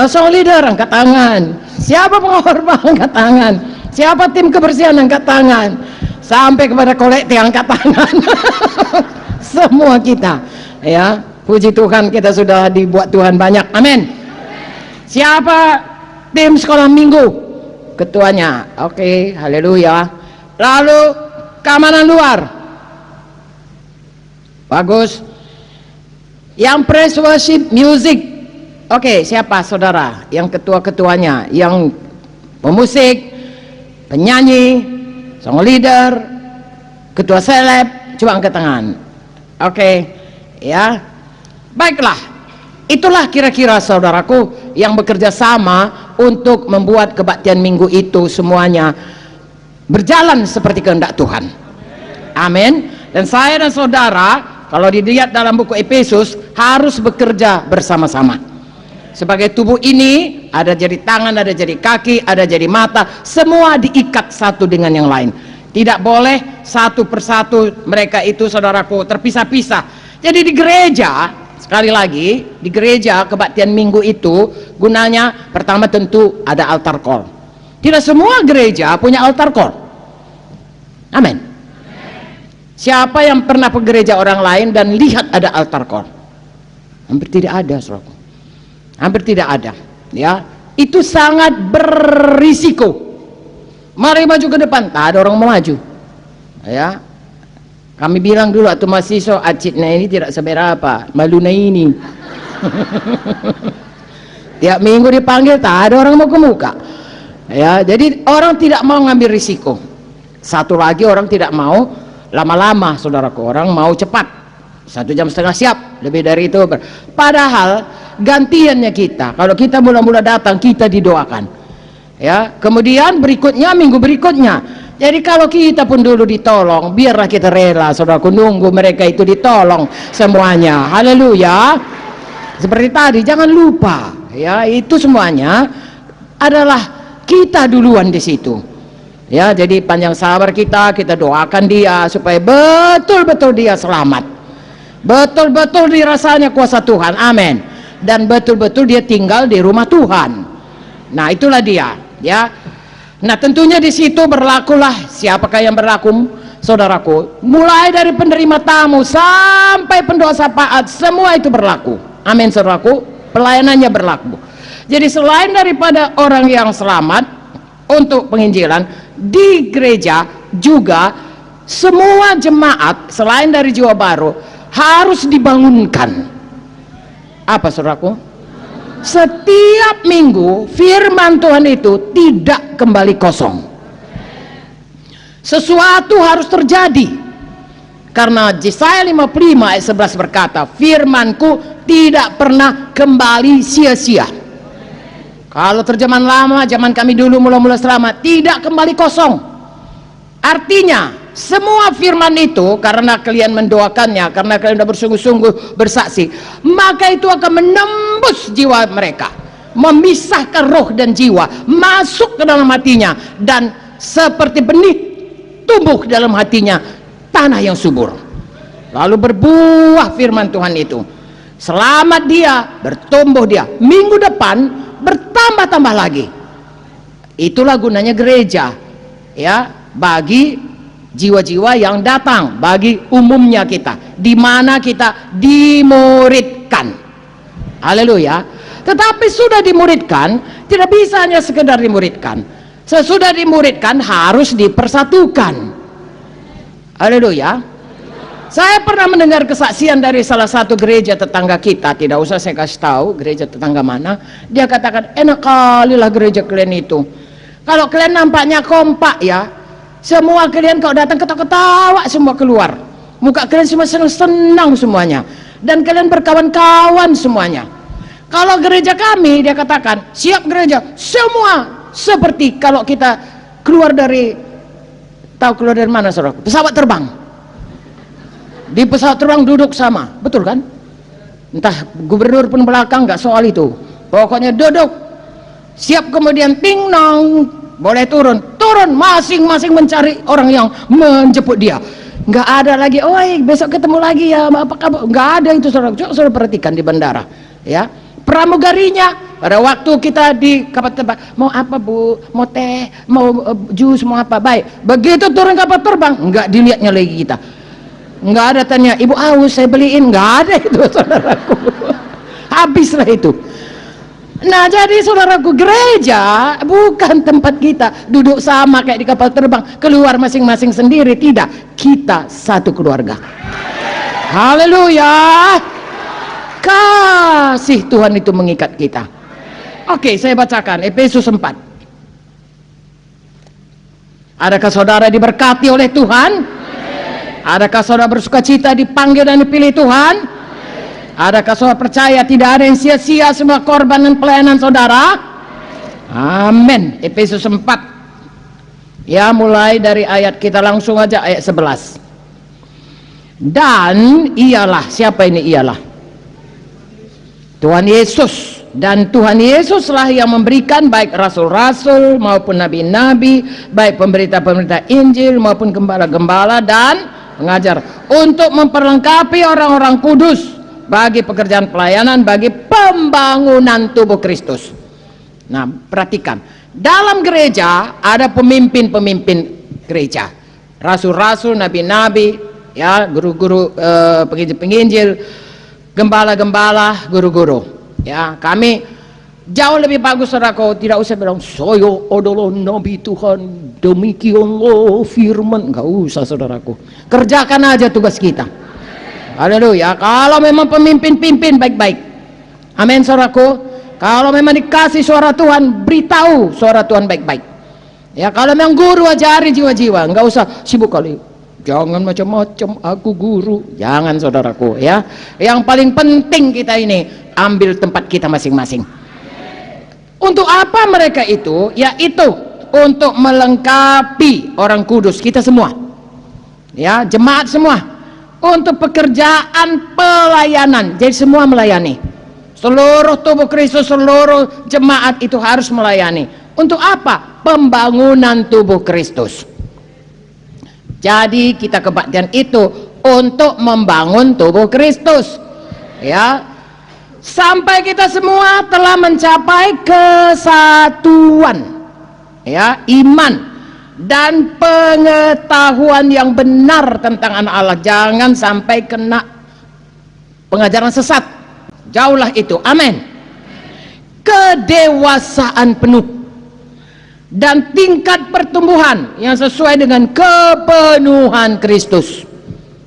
song leader angkat tangan. Siapa pengkhotbah angkat tangan. Siapa tim kebersihan angkat tangan. Sampai kepada kolektif angkat tangan. Semua kita ya, puji Tuhan kita sudah dibuat Tuhan banyak. Amin. Siapa tim sekolah minggu? Ketuanya. Oke, haleluya. Lalu keamanan luar. Bagus. Yang praise worship music. Oke, siapa saudara? Yang ketua-ketuanya, yang pemusik, penyanyi, song leader, ketua seleb, coba angkat tangan. Oke, ya. Baiklah. Itulah kira-kira saudaraku yang bekerja sama untuk membuat kebaktian minggu itu semuanya berjalan seperti kehendak Tuhan. Amin. Dan saya dan saudara, kalau dilihat dalam buku Efesus, harus bekerja bersama-sama. Sebagai tubuh ini, ada jadi tangan, ada jadi kaki, ada jadi mata, semua diikat satu dengan yang lain. Tidak boleh satu persatu mereka itu saudaraku terpisah-pisah. Jadi di gereja, sekali lagi, di gereja kebaktian minggu itu gunanya pertama tentu ada altar call. Tidak semua gereja punya altar call. Amin. Siapa yang pernah ke gereja orang lain dan lihat ada altar call? Hampir tidak ada, saudaraku. Hampir tidak ada. Ya, itu sangat berisiko. Mari maju ke depan, tak ada orang mau maju. Ya, kami bilang dulu atau mahasiswa acitnya ini tidak seberapa, maluna ini. Tiap minggu dipanggil tak ada orang mau ke muka. Ya, jadi orang tidak mau ngambil risiko. Satu lagi orang tidak mau lama-lama, saudaraku. Orang mau cepat, 1,5 jam siap, lebih dari itu. Padahal gantiannya kita, kalau kita mula-mula datang kita didoakan. Ya, kemudian berikutnya minggu berikutnya Jadi kalau kita pun dulu ditolong, biarlah kita rela, saudaraku, nunggu mereka itu ditolong semuanya. Haleluya. Seperti tadi, jangan lupa ya, itu semuanya adalah kita duluan di situ. Ya, jadi panjang sabar kita doakan dia supaya betul-betul dia selamat. Betul-betul dirasanya kuasa Tuhan. Amin. Dan betul-betul dia tinggal di rumah Tuhan. Nah, itulah dia, ya. Nah, tentunya di situ berlakulah, siapakah yang berlaku, saudaraku, mulai dari penerima tamu sampai pendoa syafaat, semua itu berlaku. Amin, saudaraku. Pelayanannya berlaku. Jadi selain daripada orang yang selamat untuk penginjilan di gereja, juga semua jemaat selain dari jiwa baru harus dibangunkan. Apa, saudaraku? Setiap minggu firman Tuhan itu tidak kembali kosong. Sesuatu harus terjadi. Karena Yesaya 55 ayat 11 berkata, firmanku tidak pernah kembali sia-sia. Kalau terjemahan lama, zaman kami dulu mula-mula selamat, tidak kembali kosong. Artinya semua firman itu, karena kalian mendoakannya, karena kalian sudah bersungguh-sungguh bersaksi, maka itu akan menembus jiwa mereka, memisahkan roh dan jiwa, masuk ke dalam hatinya, dan seperti benih tumbuh dalam hatinya tanah yang subur, lalu berbuah firman Tuhan itu. Selamat dia, bertumbuh dia, minggu depan bertambah-tambah lagi. Itulah gunanya gereja, ya, bagi jiwa-jiwa yang datang, bagi umumnya kita, di mana kita dimuridkan. Haleluya. Tetapi sudah dimuridkan, tidak bisa hanya sekedar dimuridkan. Sesudah dimuridkan harus dipersatukan. Haleluya. Saya pernah mendengar kesaksian dari salah satu gereja tetangga kita, tidak usah saya kasih tahu gereja tetangga mana. Dia katakan, enak kali lah gereja kalian itu. Kalau kalian nampaknya kompak ya, semua kalian kalau datang ketawa-ketawa semua keluar, muka kalian semua senang-senang semuanya, dan kalian berkawan-kawan semuanya. Kalau gereja kami, dia katakan, siap gereja, semua seperti kalau kita keluar dari, tahu keluar dari mana, saudara? Pesawat terbang. Di pesawat terbang duduk sama, betul kan? Entah gubernur pun belakang, nggak soal itu. Pokoknya duduk, siap, kemudian ting nong, boleh turun, masing-masing mencari orang yang menjemput dia. Nggak ada lagi, oi besok ketemu lagi ya, apa kabar? Nggak ada itu, saudara. Coba saudara perhatikan di bandara, ya. Pramugarinya pada waktu kita di kapal terbang, mau apa bu, mau teh, mau jus, mau apa, baik. Begitu turun kapal terbang, nggak dilihatnya lagi kita, nggak ada tanya, ibu haus saya beliin, nggak ada itu, saudaraku. Habislah itu. Nah, jadi saudaraku, gereja bukan tempat kita duduk sama kayak di kapal terbang, keluar masing-masing sendiri, tidak. Kita satu keluarga. Haleluya. Kasih Tuhan itu mengikat kita. Oke, saya bacakan Efesus 4. Adakah saudara diberkati oleh Tuhan? Adakah saudara bersukacita dipanggil dan dipilih Tuhan? Adakah saudara percaya tidak ada yang sia-sia semua korban dan pelayanan saudara? Amin. Efesus 4. Ya, mulai dari ayat, kita langsung aja ayat 11. Dan ialah, siapa ini ialah? Tuhan Yesus. Dan Tuhan Yesuslah yang memberikan baik rasul-rasul maupun nabi-nabi, baik pemberita-pemberita Injil maupun gembala-gembala dan pengajar, untuk memperlengkapi orang-orang kudus bagi pekerjaan pelayanan, bagi pembangunan tubuh Kristus. Nah, perhatikan, dalam gereja ada pemimpin-pemimpin gereja, rasul-rasul, nabi-nabi, ya, guru-guru, penginjil-penginjil, gembala-gembala, guru-guru. Ya, kami jauh lebih bagus, saudaraku. Tidak usah bilang saya adalah nabi Tuhan, demikianlah firman. Enggak usah, saudaraku. Kerjakan aja tugas kita. Haleluya. Kalau memang pemimpin baik-baik. Amin, saudaraku. Kalau memang dikasih suara Tuhan, beritahu suara Tuhan baik-baik. Ya, kalau memang guru, ajari jiwa-jiwa. Enggak usah sibuk kali. Jangan macam-macam, aku guru. Jangan, saudaraku, ya. Yang paling penting kita ini ambil tempat kita masing-masing. Untuk apa mereka itu? Yaitu untuk melengkapi orang kudus kita semua, ya, jemaat semua, untuk pekerjaan pelayanan. Jadi semua melayani, seluruh tubuh Kristus, seluruh jemaat itu harus melayani. Untuk apa? Pembangunan tubuh Kristus. Jadi kita kebaktian itu untuk membangun tubuh Kristus, ya, sampai kita semua telah mencapai kesatuan, ya, iman dan pengetahuan yang benar tentang anak Allah. Jangan sampai kena pengajaran sesat, jauhlah itu. Amin. Kedewasaan penuh dan tingkat pertumbuhan yang sesuai dengan kepenuhan Kristus.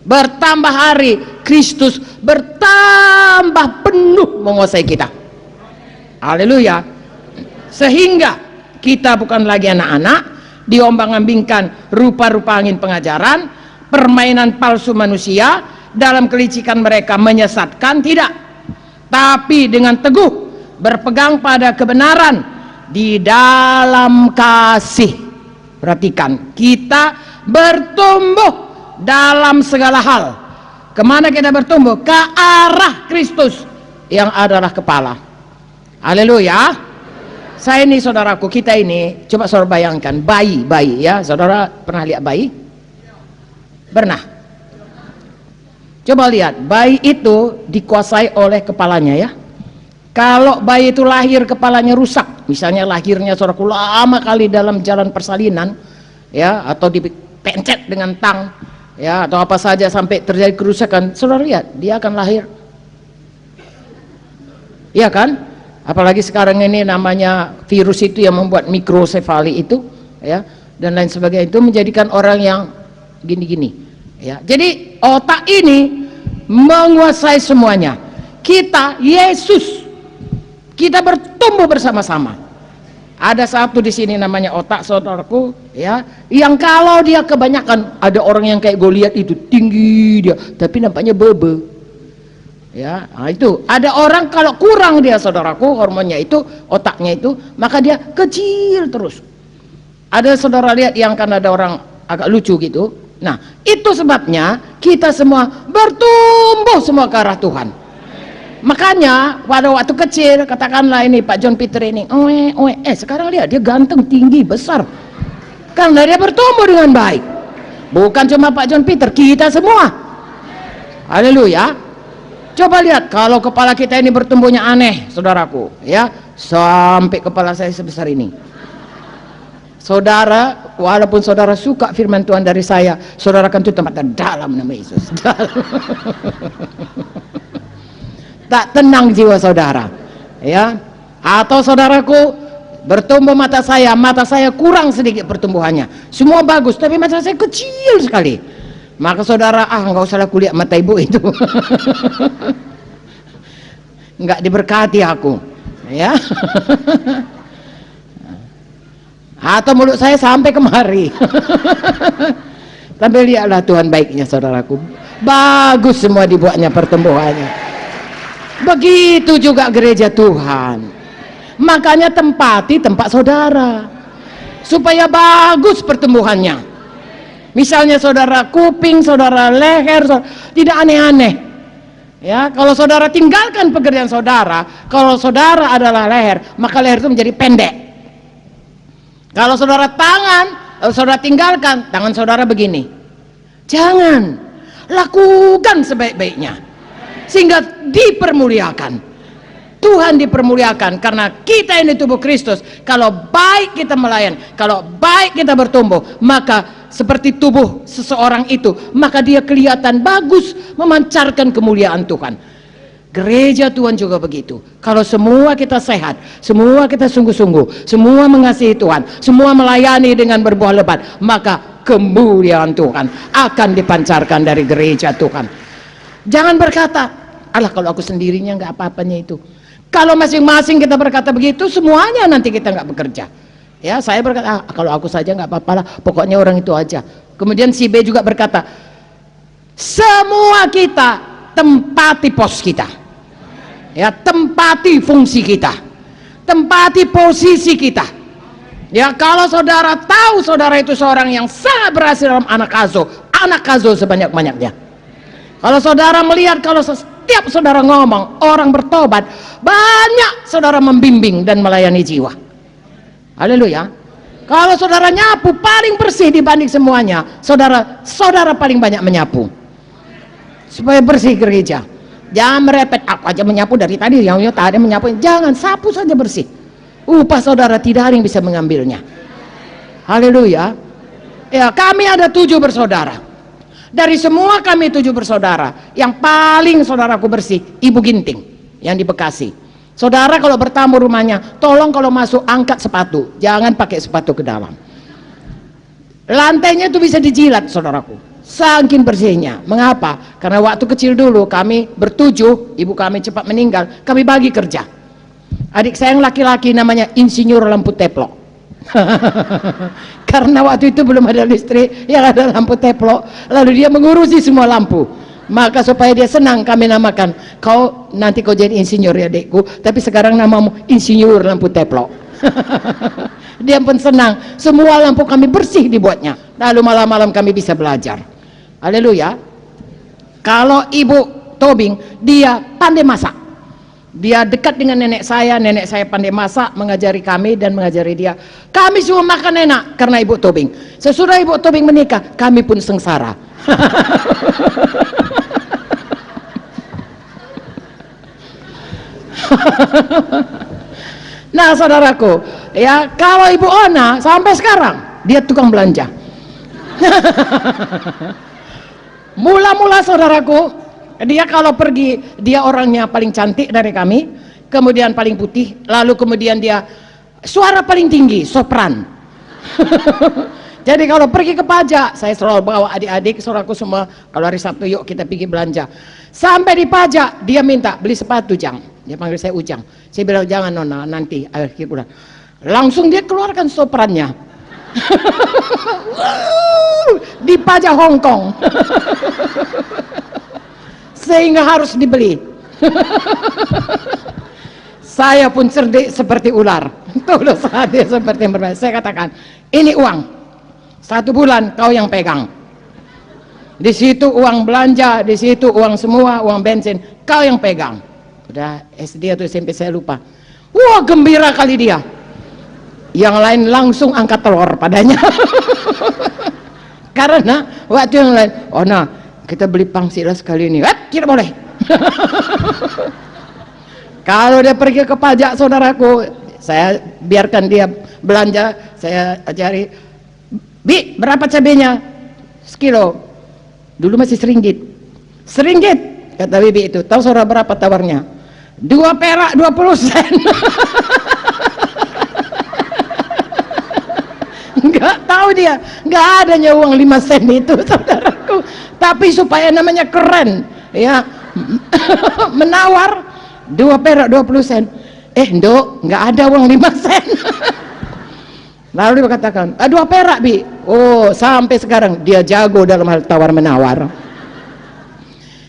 Bertambah hari, Kristus bertambah penuh menguasai kita. Haleluya. Sehingga kita bukan lagi anak-anak diombang-ambingkan rupa-rupa angin pengajaran, permainan palsu manusia, dalam kelicikan mereka menyesatkan, tidak, tapi dengan teguh berpegang pada kebenaran di dalam kasih. Perhatikan, kita bertumbuh dalam segala hal. Kemana kita bertumbuh? Ke arah Kristus yang adalah kepala. Haleluya. Saya ini, saudaraku, kita ini, coba saudara bayangkan bayi, ya, saudara pernah lihat bayi? Pernah? Coba lihat, bayi itu dikuasai oleh kepalanya, ya. Kalau bayi itu lahir kepalanya rusak, misalnya lahirnya saudaraku lama kali dalam jalan persalinan, ya, atau dipencet dengan tang, ya, atau apa saja sampai terjadi kerusakan, saudara lihat dia akan lahir, iya kan? Apalagi sekarang ini namanya virus itu yang membuat mikrosefali itu, ya, dan lain sebagainya, itu menjadikan orang yang gini-gini, ya. Jadi otak ini menguasai semuanya. Kita Yesus, kita bertumbuh bersama-sama. Ada satu di sini namanya otak, saudaraku, ya, yang kalau dia kebanyakan, ada orang yang kayak Goliat itu tinggi dia, tapi nampaknya bebe, ya. Nah, itu ada orang kalau kurang dia, saudaraku, hormonnya itu, otaknya itu, maka dia kecil terus. Ada saudara lihat yang kan ada orang agak lucu gitu. Nah, itu sebabnya kita semua bertumbuh semua ke arah Tuhan. Makanya pada waktu kecil, katakanlah ini Pak John Peter ini, sekarang lihat dia ganteng, tinggi, besar, karena dia bertumbuh dengan baik. Bukan cuma Pak John Peter, kita semua. Haleluya. Coba lihat kalau kepala kita ini bertumbuhnya aneh, saudaraku, ya, sampai kepala saya sebesar ini. Saudara, walaupun saudara suka firman Tuhan dari saya, saudara akan tutup mata dalam nama Yesus. Tak tenang jiwa saudara, ya. Atau saudaraku, bertumbuh mata saya kurang sedikit pertumbuhannya, semua bagus tapi mata saya kecil sekali, maka saudara, nggak usah aku lihat mata ibu itu. Nggak diberkati aku, ya. Atau mulut saya sampai kemari. Tapi lihatlah Tuhan baiknya, saudaraku, bagus semua dibuatnya pertumbuhannya. Begitu juga gereja Tuhan. Makanya tempati tempat saudara supaya bagus pertumbuhannya. Misalnya saudara kuping, saudara leher, tidak aneh-aneh, ya. Kalau saudara tinggalkan pekerjaan saudara, kalau saudara adalah leher, maka leher itu menjadi pendek. Kalau saudara saudara tinggalkan, tangan saudara begini. Jangan, lakukan sebaik-baiknya sehingga dipermuliakan. Tuhan dipermuliakan karena kita ini tubuh Kristus. Kalau baik kita melayan, kalau baik kita bertumbuh, maka seperti tubuh seseorang itu, maka dia kelihatan bagus, memancarkan kemuliaan Tuhan. Gereja Tuhan juga begitu. Kalau semua kita sehat, semua kita sungguh-sungguh, semua mengasihi Tuhan, semua melayani dengan berbuah lebat, maka kemuliaan Tuhan akan dipancarkan dari gereja Tuhan. Jangan berkata, alah kalau aku sendirinya nggak apa-apanya itu. Kalau masing-masing kita berkata begitu, semuanya nanti kita nggak bekerja. Ya, saya berkata, kalau aku saja nggak apa-apa lah, pokoknya orang itu aja. Kemudian si B juga berkata, semua kita tempati pos kita, ya, tempati fungsi kita, tempati posisi kita. Ya, kalau saudara tahu saudara itu seorang yang sangat berhasil dalam anak asuh sebanyak-banyaknya. Kalau saudara melihat kalau setiap saudara ngomong orang bertobat, banyak saudara membimbing dan melayani jiwa. Haleluya. Kalau saudara nyapu paling bersih dibanding semuanya, saudara paling banyak menyapu supaya bersih gereja. Jangan merepet, aku aja menyapu dari tadi, yang tak ada menyapu. Jangan, sapu saja bersih. Upah saudara tidak ada yang bisa mengambilnya. Haleluya. Ya, kami ada 7 bersaudara. Dari semua kami 7 bersaudara, yang paling saudaraku bersih Ibu Ginting yang di Bekasi. Saudara kalau bertamu rumahnya, tolong kalau masuk angkat sepatu, jangan pakai sepatu ke dalam. Lantainya itu bisa dijilat saudaraku, saking bersihnya. Mengapa? Karena waktu kecil dulu kami bertujuh, ibu kami cepat meninggal, kami bagi kerja. Adik saya yang laki-laki namanya insinyur lampu teplok. Karena waktu itu belum ada listrik, yang ada lampu teplok, lalu dia mengurusi semua lampu. Maka supaya dia senang, kami namakan, kau nanti kau jadi insinyur ya adikku, tapi sekarang namamu insinyur lampu teplok. Dia pun senang, semua lampu kami bersih dibuatnya, lalu malam-malam kami bisa belajar. Haleluya. Kalau Ibu Tobing, dia pandai masak, dia dekat dengan nenek saya pandai masak, mengajari kami dan mengajari dia. Kami semua makan enak karena Ibu Tobing. Sesudah Ibu Tobing menikah, kami pun sengsara. Nah saudaraku, ya kalau Ibu Ona sampai sekarang dia tukang belanja. Mula-mula saudaraku, dia kalau pergi, dia orangnya paling cantik dari kami, kemudian paling putih, lalu kemudian dia suara paling tinggi, sopran. Jadi kalau pergi ke pajak, saya selalu bawa adik-adik saudaraku semua, kalau hari Sabtu yuk kita pergi belanja. Sampai di pajak dia minta beli sepatu, Jang. Dia panggil saya Ujang. Saya bilang jangan Nona, nanti akhir bulan. Langsung dia keluarkan soprannya. Di pajak Hong Kong. Sehingga harus dibeli. Saya pun cerdik seperti ular. Tulus hati seperti yang berbeda. Saya katakan, ini uang. 1 bulan kau yang pegang. Di situ uang belanja, di situ uang semua, uang bensin, kau yang pegang. Udah SD atau SMP saya lupa. Wah, gembira kali dia. Yang lain langsung angkat telur padanya. Karena waktu yang lain, oh nah, kita beli pangsit lah sekali ini. Tidak boleh. Kalau dia pergi ke pajak saudaraku, saya biarkan dia belanja, saya ajari, Bi, berapa cabenya? Sekilo. Dulu masih seringgit. Seringgit, kata Bibi itu. Tahu saudara berapa tawarnya? 2 perak 20 sen. Enggak tahu dia, enggak adanya uang 5 sen itu saudaraku. Tapi supaya namanya keren, ya, menawar 2 perak 20 sen. Ndok, enggak ada uang 5 sen. Lalu dia katakan, 2 perak Bi. Oh, sampai sekarang dia jago dalam hal tawar menawar.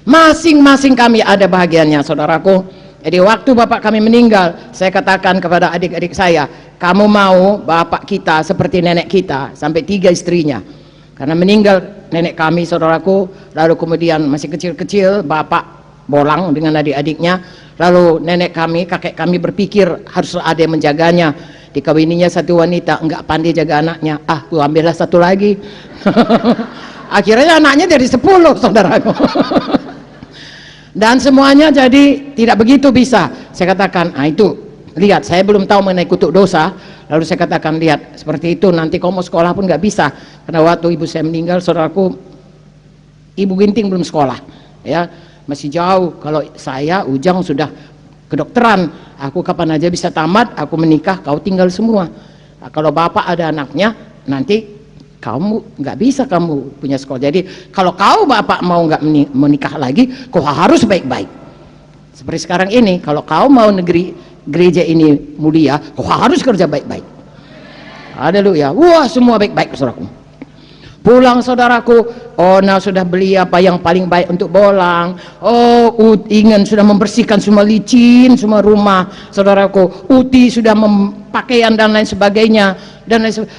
Masing-masing kami ada bahagiannya saudaraku. Jadi waktu bapak kami meninggal, saya katakan kepada adik-adik saya, kamu mau bapak kita seperti nenek kita, sampai 3 istrinya. Karena meninggal nenek kami saudaraku, lalu kemudian masih kecil-kecil bapak bolang dengan adik-adiknya, lalu nenek kami, kakek kami berpikir harus ada yang menjaganya. Dikawininya satu wanita, enggak pandai jaga anaknya, aku ambillah satu lagi. Akhirnya anaknya jadi 10 saudaraku. Dan semuanya jadi tidak begitu bisa. Saya katakan, itu lihat, saya belum tahu mengenai kutuk dosa. Lalu saya katakan, lihat, seperti itu nanti kau mau sekolah pun nggak bisa. Karena waktu ibu saya meninggal, saudaraku, Ibu Ginting belum sekolah, ya, masih jauh. Kalau saya Ujang sudah kedokteran, aku kapan aja bisa tamat, aku menikah, kau tinggal semua. Nah, kalau bapak ada anaknya, nanti kamu nggak bisa kamu punya sekolah. Jadi kalau kau bapak mau nggak menikah lagi, kau harus baik-baik. Seperti sekarang ini, kalau kau mau negeri gereja ini mulia, kau harus kerja baik-baik. Haleluya. Wah, semua baik-baik saudaraku. Pulang saudaraku, Ona sudah beli apa yang paling baik untuk Bolang. Oh, Ingen sudah membersihkan semua licin, semua rumah saudaraku. Uti sudah pakaian dan lain sebagainya dan lain sebagainya.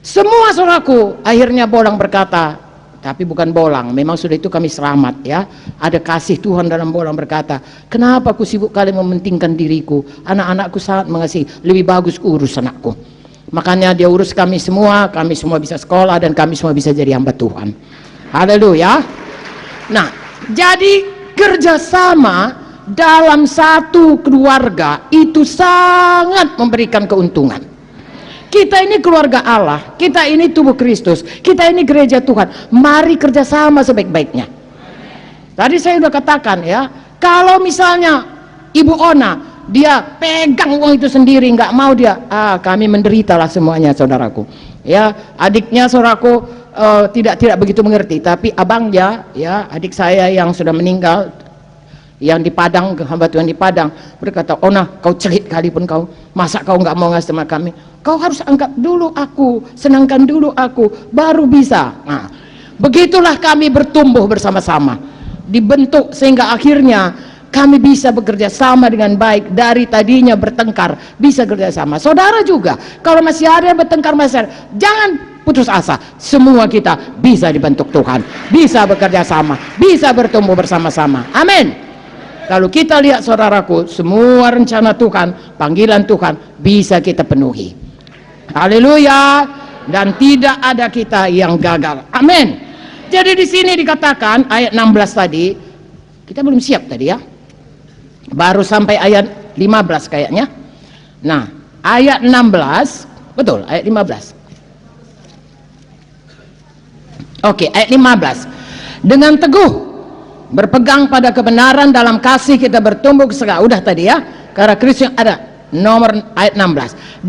Semua saudaraku. Akhirnya Bolang berkata, tapi bukan Bolang, memang sudah itu kami selamat ya. Ada kasih Tuhan dalam Bolang berkata, kenapa aku sibuk kali mementingkan diriku? Anak-anakku sangat mengasihi, lebih bagus urus anakku. Makanya dia urus kami semua bisa sekolah dan kami semua bisa jadi hamba Tuhan. Haleluya. Nah, jadi kerjasama dalam satu keluarga itu sangat memberikan keuntungan. Kita ini keluarga Allah, kita ini tubuh Kristus, kita ini gereja Tuhan. Mari kerjasama sebaik-baiknya. Tadi saya sudah katakan ya, kalau misalnya Ibu Ona dia pegang uang itu sendiri, nggak mau dia, kami menderita lah semuanya saudaraku ya. Adiknya saudaraku tidak begitu mengerti, tapi abangnya ya, adik saya yang sudah meninggal yang di Padang, hamba Tuhan di Padang, berkata, Ona kau celit kali pun kau, masa kau nggak mau ngasih sama kami? Kau harus anggap dulu aku, senangkan dulu aku, baru bisa. Nah, begitulah kami bertumbuh bersama-sama, dibentuk sehingga akhirnya kami bisa bekerja sama dengan baik. Dari tadinya bertengkar bisa bekerja sama. Saudara juga, kalau masih ada yang bertengkar, jangan putus asa. Semua kita bisa dibentuk Tuhan, bisa bekerja sama, bisa bertumbuh bersama-sama. Amin. Kalau kita lihat saudaraku, semua rencana Tuhan, panggilan Tuhan bisa kita penuhi. Haleluya. Dan tidak ada kita yang gagal. Amin. Jadi di sini dikatakan ayat 16 tadi, kita belum siap tadi ya, baru sampai ayat 15 kayaknya. Nah, ayat 16, betul, ayat 15. Oke, ayat 15. Dengan teguh berpegang pada kebenaran dalam kasih kita bertumbuh ke segala. Udah tadi ya, karena Kristus yang ada. Nomor ayat 16.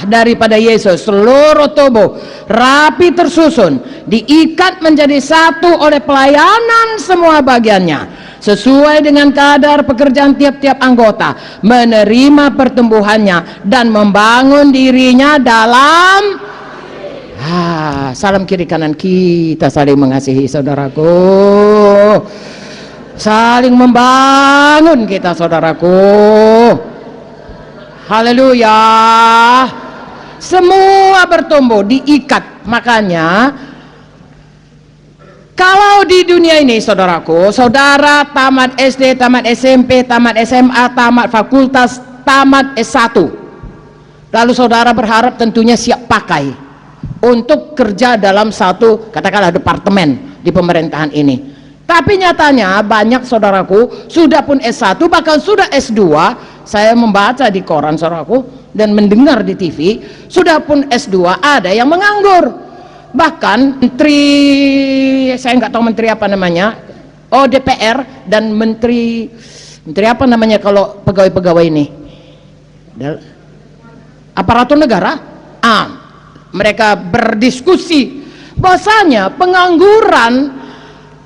Daripada Yesus seluruh tubuh rapi tersusun, diikat menjadi satu oleh pelayanan semua bagiannya, sesuai dengan kadar pekerjaan tiap-tiap anggota, menerima pertumbuhannya dan membangun dirinya dalam salam kiri kanan kita saling mengasihi saudaraku, saling membangun kita saudaraku. Haleluya. Semua bertumbuh, diikat. Makanya kalau di dunia ini saudaraku, saudara tamat SD, tamat SMP, tamat SMA, tamat fakultas, tamat S1, lalu saudara berharap tentunya siap pakai untuk kerja dalam satu katakanlah departemen di pemerintahan ini. Tapi nyatanya banyak saudaraku sudah pun S1 bahkan sudah S2, saya membaca di koran saudaraku dan mendengar di TV, sudah pun S2 ada yang menganggur. Bahkan menteri, saya nggak tahu menteri apa namanya, DPR dan menteri apa namanya kalau pegawai-pegawai ini, aparatur negara, mereka berdiskusi bahwasanya pengangguran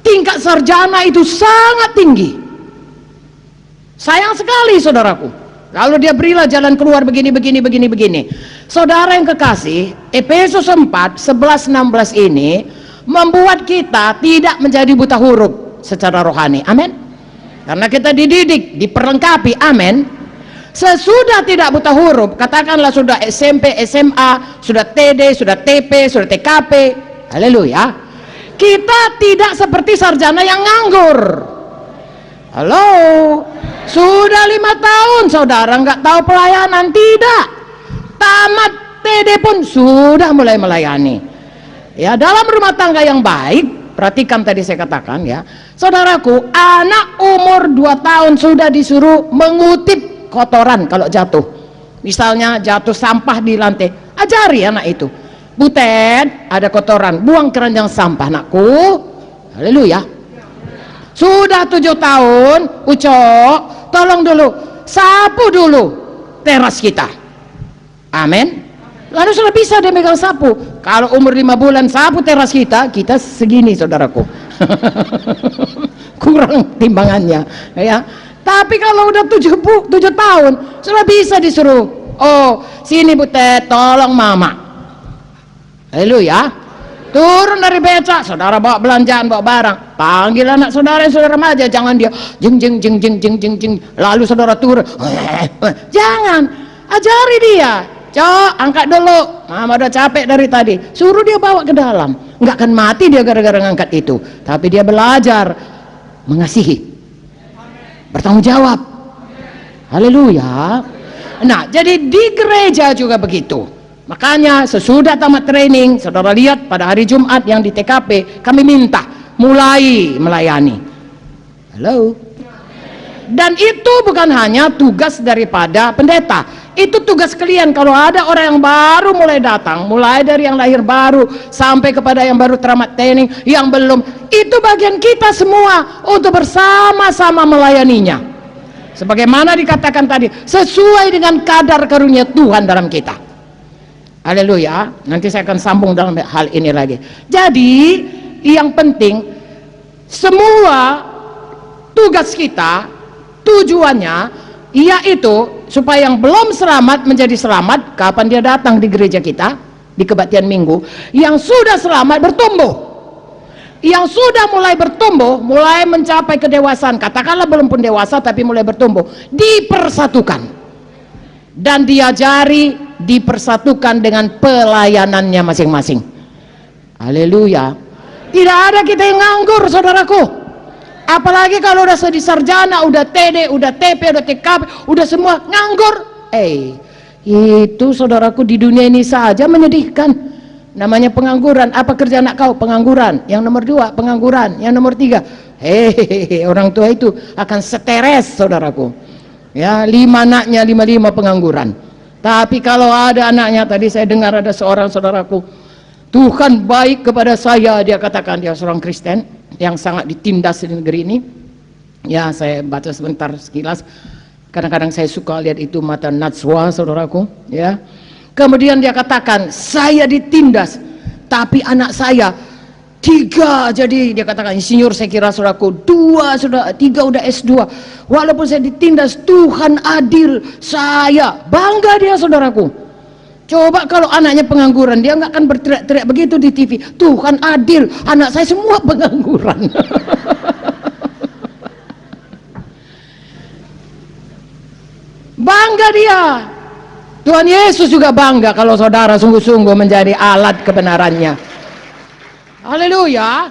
tingkat sarjana itu sangat tinggi. Sayang sekali saudaraku, lalu dia berilah jalan keluar begini. Saudara yang kekasih, Efesus 4, 11, 16 ini membuat kita tidak menjadi buta huruf secara rohani. Amin. Karena kita dididik, diperlengkapi. Amin. Sesudah tidak buta huruf, katakanlah sudah SMP, SMA, sudah TD, sudah TP, sudah TKP. Haleluya. Kita tidak seperti sarjana yang nganggur. Halo, sudah 5 tahun saudara nggak tahu pelayanan, tidak. Tamat TD pun sudah mulai melayani. Ya, dalam rumah tangga yang baik, perhatikan tadi saya katakan ya, saudaraku, anak umur 2 tahun sudah disuruh mengutip kotoran kalau jatuh. Misalnya jatuh sampah di lantai, ajari anak itu. Butet, ada kotoran, buang keranjang sampah anakku. Haleluya. Sudah 7 tahun, Ucok, tolong dulu, sapu dulu teras kita. Amin. Lalu sudah bisa dia megang sapu. Kalau umur 5 bulan sapu teras kita segini saudaraku. Kurang timbangannya ya. Tapi kalau udah 7 tahun sudah bisa disuruh, sini Butet, tolong mama. Haleluya. Turun dari becak, saudara bawa belanjaan, bawa barang, panggil anak saudara yang saudara remaja, jangan dia jeng jeng jeng jeng jeng jeng jeng, lalu saudara turun, jangan, ajari dia, cok angkat dulu, mama udah capek dari tadi, suruh dia bawa ke dalam, nggak akan mati dia gara-gara ngangkat itu, tapi dia belajar mengasihi, bertanggung jawab, haleluya. Nah, jadi di gereja juga begitu. Makanya sesudah tamat training, saudara lihat pada hari Jumat yang di TKP, kami minta mulai melayani. Halo. Dan itu bukan hanya tugas daripada pendeta, itu tugas kalian. Kalau ada orang yang baru mulai datang, mulai dari yang lahir baru sampai kepada yang baru tamat training, yang belum, itu bagian kita semua untuk bersama-sama melayaninya. Sebagaimana dikatakan tadi, sesuai dengan kadar karunia Tuhan dalam kita. Haleluya. Nanti saya akan sambung dalam hal ini lagi. Jadi yang penting, semua tugas kita tujuannya yaitu supaya yang belum selamat menjadi selamat. Kapan dia datang di gereja kita di kebaktian minggu, yang sudah selamat bertumbuh, yang sudah mulai bertumbuh, mulai mencapai kedewasaan, katakanlah belum pun dewasa tapi mulai bertumbuh, dipersatukan dan diajari, dipersatukan dengan pelayanannya masing-masing. Haleluya. Tidak ada kita yang nganggur, saudaraku. Apalagi kalau udah di sarjana, udah TD, udah TP, udah TKP, udah semua nganggur. Itu saudaraku di dunia ini saja menyedihkan. Namanya pengangguran. Apa kerja anak kau? Pengangguran. Yang nomor 2 pengangguran. Yang nomor 3, orang tua itu akan stres, saudaraku. Ya, 5 anaknya 5 pengangguran. Tapi kalau ada anaknya, tadi saya dengar ada seorang saudaraku, Tuhan baik kepada saya, dia katakan, dia seorang Kristen yang sangat ditindas di negeri ini. Ya, saya baca sebentar sekilas. Kadang-kadang saya suka lihat itu mata Najwa, saudaraku. Ya. Kemudian dia katakan, saya ditindas, tapi anak saya 3, jadi dia katakan insinyur, saya kira saudaraku, 2 sudah, 3 udah S2. Walaupun saya ditindas, Tuhan adil, saya bangga dia, saudaraku. Coba kalau anaknya pengangguran, dia nggak akan berteriak-teriak begitu di TV, Tuhan adil, anak saya semua pengangguran. Bangga dia. Tuhan Yesus juga bangga kalau saudara sungguh-sungguh menjadi alat kebenarannya. Haleluya.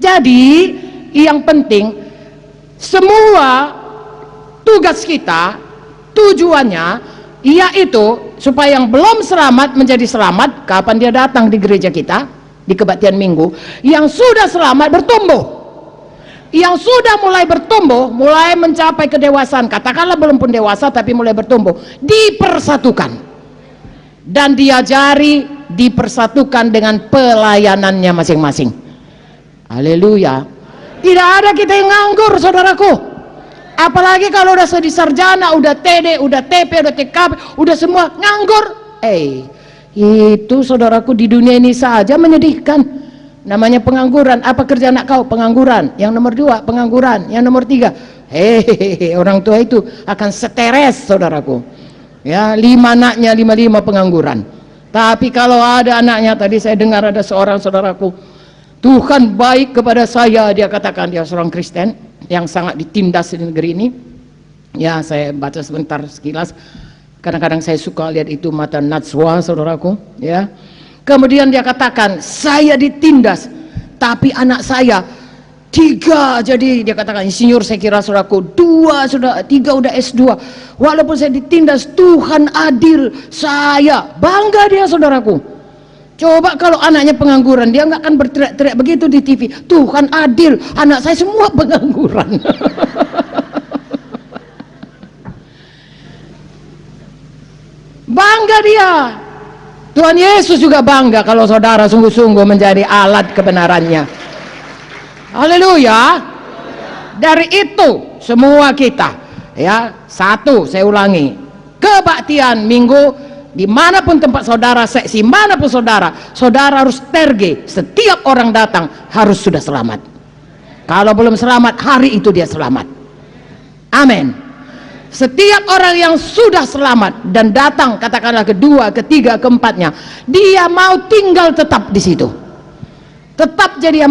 Jadi yang penting, semua tugas kita tujuannya yaitu supaya yang belum selamat menjadi selamat. Kapan dia datang di gereja kita di kebaktian minggu, yang sudah selamat bertumbuh, yang sudah mulai bertumbuh, mulai mencapai kedewasaan, katakanlah belum pun dewasa tapi mulai bertumbuh, dipersatukan dan diajari, dipersatukan dengan pelayanannya masing-masing. Haleluya. Tidak ada kita yang nganggur, saudaraku. Apalagi kalau udah di sarjana, udah TD, udah TP, udah TKP, udah semua nganggur. Itu saudaraku di dunia ini saja menyedihkan. Namanya pengangguran. Apa kerja anak kau? Pengangguran. Yang nomor 2 pengangguran. Yang nomor 3, orang tua itu akan stres, saudaraku. Ya, 5 anaknya 5 pengangguran. Tapi kalau ada anaknya, tadi saya dengar ada seorang saudaraku, Tuhan baik kepada saya, dia katakan, dia seorang Kristen yang sangat ditindas di negeri ini. Ya, saya baca sebentar sekilas. Kadang-kadang saya suka lihat itu mata Najwa, saudaraku. Ya. Kemudian dia katakan, saya ditindas, tapi anak saya 3, jadi dia katakan insinyur, saya kira saudaraku, 2 sudah, 3 udah S2. Walaupun saya ditindas, Tuhan adil, saya bangga dia, saudaraku. Coba kalau anaknya pengangguran, dia nggak akan berteriak-teriak begitu di TV, Tuhan adil, anak saya semua pengangguran. Bangga dia. Tuhan Yesus juga bangga kalau saudara sungguh-sungguh menjadi alat kebenarannya. Haleluya. Dari itu semua kita, ya, 1, saya ulangi, kebaktian minggu dimanapun tempat saudara, seksi manapun saudara, saudara harus terge, setiap orang datang harus sudah selamat. Kalau belum selamat, hari itu dia selamat. Amin. Setiap orang yang sudah selamat dan datang katakanlah kedua, ketiga, keempatnya, dia mau tinggal tetap di situ, tetap jadi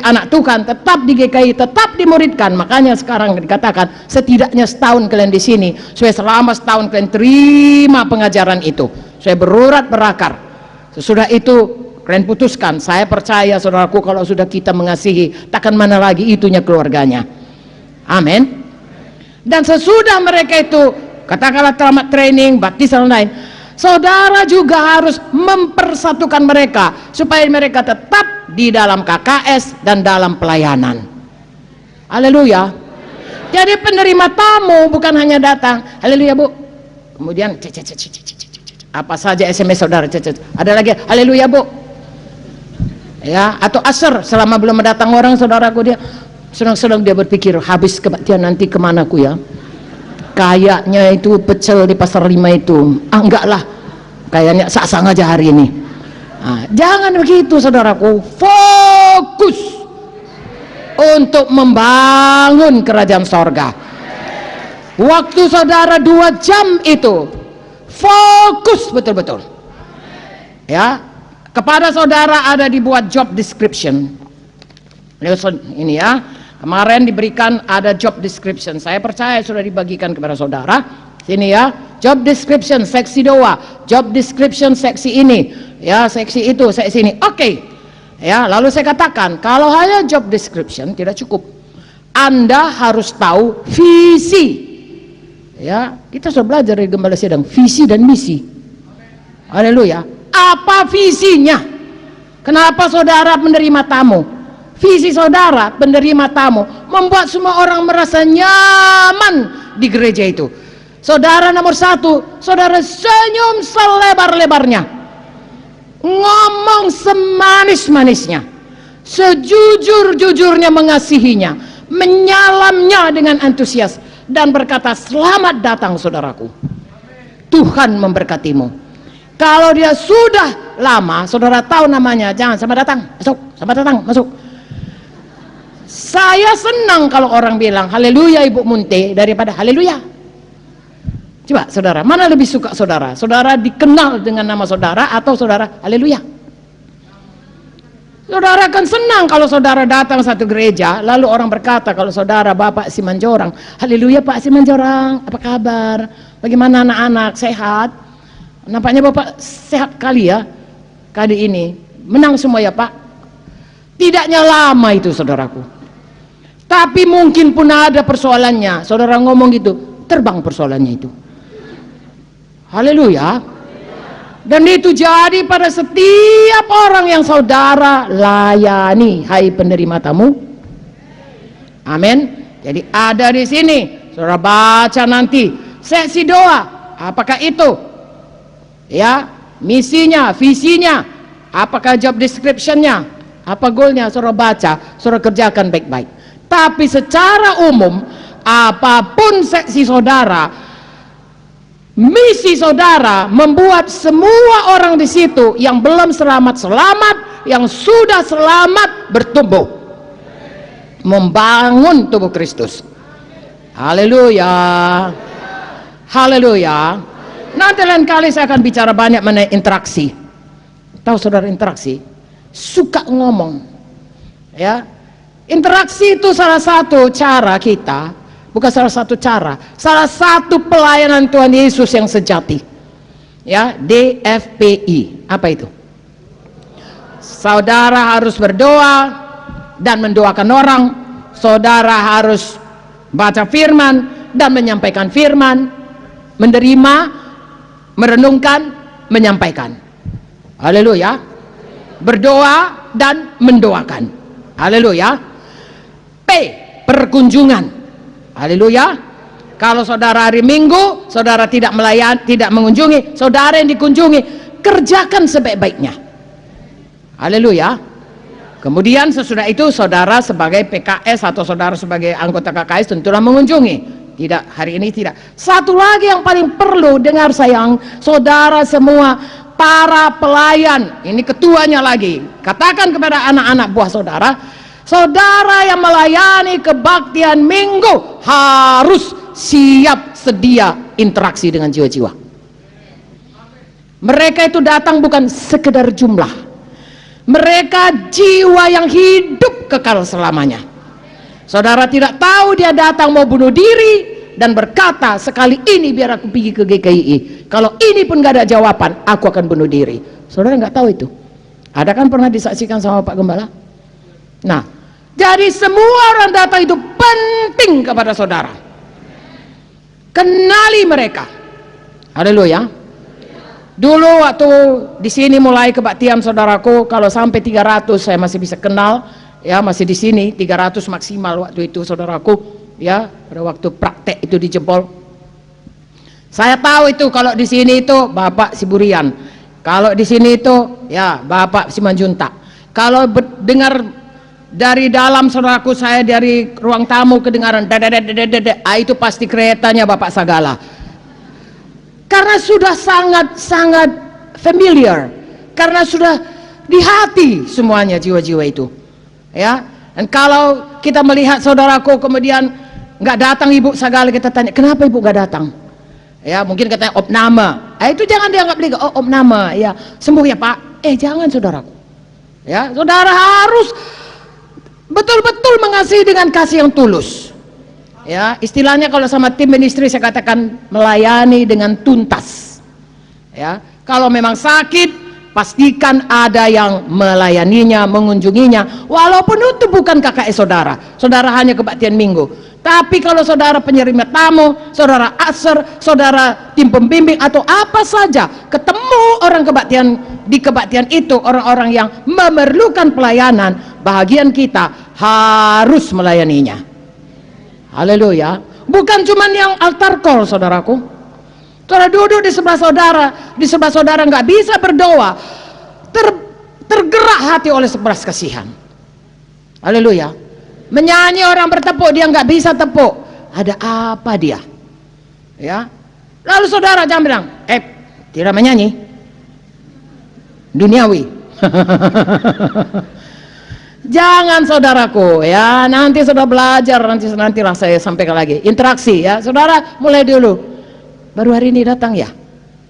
anak Tuhan, tetap di GKI, tetap dimuridkan. Makanya sekarang dikatakan setidaknya setahun kalian di sini, supaya selama setahun kalian terima pengajaran itu, supaya berurat berakar. Sesudah itu kalian putuskan. Saya percaya saudaraku, kalau sudah kita mengasihi, takkan mana lagi itunya keluarganya. Amin. Dan sesudah mereka itu katakanlah tamat training, baptis dan lain, saudara juga harus mempersatukan mereka supaya mereka tetap di dalam KKS dan dalam pelayanan. Haleluya. Jadi penerima tamu bukan hanya datang, haleluya Bu, kemudian apa saja SMS saudara, ada lagi haleluya Bu, ya, atau asar selama belum datang orang, saudaraku dia sedang dia berpikir, habis kebaktian nanti kemana ku ya, kayaknya itu pecel di pasar 5 itu, enggak lah, kayaknya saksang aja hari ini. Jangan begitu saudaraku, fokus untuk membangun kerajaan sorga. Waktu saudara 2 jam itu fokus betul-betul, ya. Kepada saudara ada dibuat job description. Ini ya, kemarin diberikan ada job description, saya percaya sudah dibagikan kepada saudara. Sini ya, job description seksi 2, job description seksi ini, ya, seksi itu, seksi ini. Oke. Ya, lalu saya katakan, kalau hanya job description tidak cukup. Anda harus tahu visi. Ya, kita sudah belajar dari Gembala Sedang, visi dan misi. Haleluya. Apa visinya? Kenapa saudara menerima tamu? Visi saudara penerima tamu membuat semua orang merasa nyaman di gereja itu. Saudara nomor 1, saudara senyum selebar-lebarnya, ngomong semanis-manisnya, sejujur-jujurnya mengasihinya, menyalamnya dengan antusias, dan berkata, selamat datang saudaraku, Tuhan memberkatimu. Kalau dia sudah lama, saudara tahu namanya, jangan selamat datang, masuk, selamat datang, masuk. Saya senang kalau orang bilang haleluya Ibu Munte daripada haleluya. Coba saudara, mana lebih suka saudara? Saudara dikenal dengan nama saudara atau saudara haleluya? Saudara akan senang kalau saudara datang satu gereja, lalu orang berkata kalau saudara Bapak Simanjorang, haleluya Pak Simanjorang, apa kabar? Bagaimana anak-anak, sehat? Nampaknya Bapak sehat kali ya, kali ini. Menang semua ya Pak? Tidaknya lama itu saudaraku. Tapi mungkin pun ada persoalannya, saudara ngomong gitu, terbang persoalannya itu. Haleluya. Dan itu jadi pada setiap orang yang saudara layani, hai penerima tamu. Amin. Jadi ada di sini, saudara baca nanti seksi doa, apakah itu? Ya, misinya, visinya, apakah job description-nya, apa goalnya, saudara baca, saudara kerjakan baik-baik. Tapi secara umum, apapun seksi saudara, misi saudara membuat semua orang di situ yang belum selamat, yang sudah selamat bertumbuh, membangun tubuh Kristus. Haleluya, haleluya. Nanti lain kali saya akan bicara banyak mengenai interaksi. Tahu saudara interaksi? Suka ngomong, ya. Interaksi itu salah satu cara kita, bukan salah satu cara, salah satu pelayanan Tuhan Yesus yang sejati. Ya, DFPI. Apa itu? Saudara harus berdoa dan mendoakan orang. Saudara harus baca firman dan menyampaikan firman, menerima, merenungkan, menyampaikan. Haleluya. Berdoa dan mendoakan. Haleluya. Perkunjungan. Haleluya. Kalau saudara hari Minggu, saudara tidak mengunjungi, saudara yang dikunjungi, kerjakan sebaik-baiknya. Haleluya. Kemudian sesudah itu saudara sebagai PKS atau saudara sebagai anggota KKS tentulah mengunjungi. Tidak, hari ini tidak. Satu lagi yang paling perlu dengar sayang, saudara semua para pelayan, ini ketuanya lagi, katakan kepada anak-anak buah saudara, saudara yang melayani kebaktian Minggu harus siap sedia interaksi dengan jiwa-jiwa. Mereka itu datang bukan sekedar jumlah, mereka jiwa yang hidup kekal selamanya. Saudara tidak tahu dia datang mau bunuh diri dan berkata, sekali ini biar aku pergi ke GKI, kalau ini pun gak ada jawaban, aku akan bunuh diri. Saudara nggak tahu itu? Ada kan pernah disaksikan sama Pak Gembala? Nah, jadi semua orang datang itu penting kepada saudara. Kenali mereka. Haleluya. Dulu waktu di sini mulai kebaktian saudaraku, kalau sampai 300 saya masih bisa kenal, ya masih di sini 300 maksimal waktu itu saudaraku, ya pada waktu praktek itu dijebol. Saya tahu itu kalau di sini itu Bapak Siburian, kalau di sini itu ya Bapak Simanjuntak. Kalau dengar dari dalam saudaraku, saya dari ruang tamu kedengaran itu pasti keretanya Bapak Sagala. Karena sudah sangat familiar, karena sudah di hati semuanya jiwa-jiwa itu. Ya, dan kalau kita melihat saudaraku kemudian nggak datang Ibu Sagala, kita tanya kenapa Ibu nggak datang? Ya mungkin katanya opname, itu jangan dianggap liga, oh opname, ya sembuh ya Pak, jangan saudaraku, ya saudara harus betul-betul mengasihi dengan kasih yang tulus, ya istilahnya kalau sama tim ministry saya katakan melayani dengan tuntas, ya kalau memang sakit pastikan ada yang melayaninya, mengunjunginya, walaupun itu bukan KKS saudara, saudara hanya kebaktian minggu. Tapi kalau saudara penerima tamu, saudara aser, saudara tim pembimbing atau apa saja, ketemu orang kebaktian di kebaktian itu, orang-orang yang memerlukan pelayanan, bahagian kita harus melayaninya. Haleluya. Bukan cuman yang altar call saudaraku. Saudara duduk di sebelah saudara nggak bisa berdoa, tergerak hati oleh sebelas kasihan. Haleluya. Menyanyi orang bertepuk, dia nggak bisa tepuk, ada apa dia? Ya, lalu saudara jangan bilang, tidak menyanyi, duniawi. Jangan saudaraku, ya nanti sudah belajar, nantilah saya sampaikan lagi interaksi, ya saudara mulai dulu. Baru hari ini datang ya?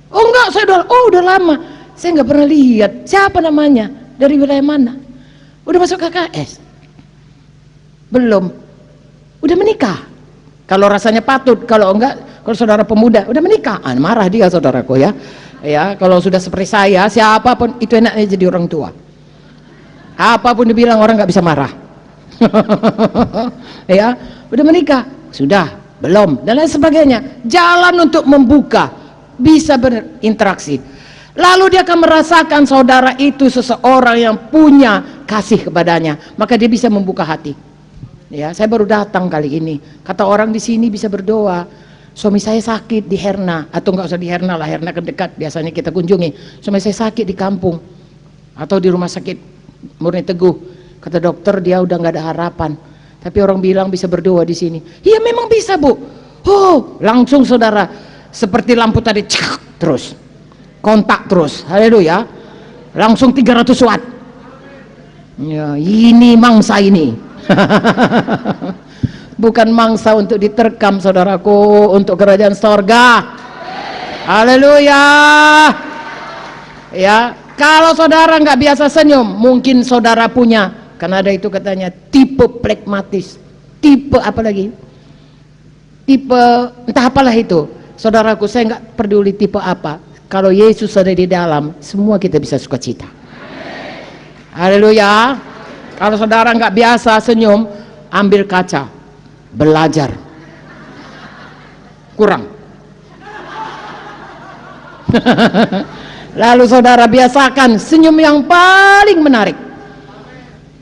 Oh enggak, saya udah lama, saya nggak pernah lihat siapa namanya, dari wilayah mana, udah masuk KKS? Belum, udah menikah. Kalau rasanya patut, kalau enggak, kalau saudara pemuda udah menikah, marah dia saudaraku ya. Ya, kalau sudah seperti saya, siapapun itu enaknya jadi orang tua. Apapun dibilang orang nggak bisa marah. Ya, udah menikah, sudah, belum, dan lain sebagainya. Jalan untuk membuka, bisa berinteraksi. Lalu dia akan merasakan saudara itu seseorang yang punya kasih kepadanya, maka dia bisa membuka hati. Ya, saya baru datang kali ini. Kata orang di sini bisa berdoa. Suami saya sakit di Herna, atau nggak usah di Herna lah, Herna kan dekat, biasanya kita kunjungi. Suami saya sakit di kampung atau di rumah sakit Murni Teguh. Kata dokter dia udah nggak ada harapan. Tapi orang bilang bisa berdoa di sini. Iya memang bisa Bu. Oh, langsung saudara seperti lampu tadi, terus kontak terus. Haleluya. Langsung 300 watt. Ya, ini mangsa ini. Bukan mangsa untuk diterkam saudaraku, untuk kerajaan sorga. Haleluya. Ya, kalau saudara nggak biasa senyum, mungkin saudara punya, karena ada itu katanya tipe plekmatis, tipe apa lagi, tipe entah apalah itu. Saudaraku, saya nggak peduli tipe apa, kalau Yesus ada di dalam, semua kita bisa sukacita. Haleluya. Kalau saudara nggak biasa senyum, ambil kaca, belajar. Kurang. Lalu saudara biasakan senyum yang paling menarik.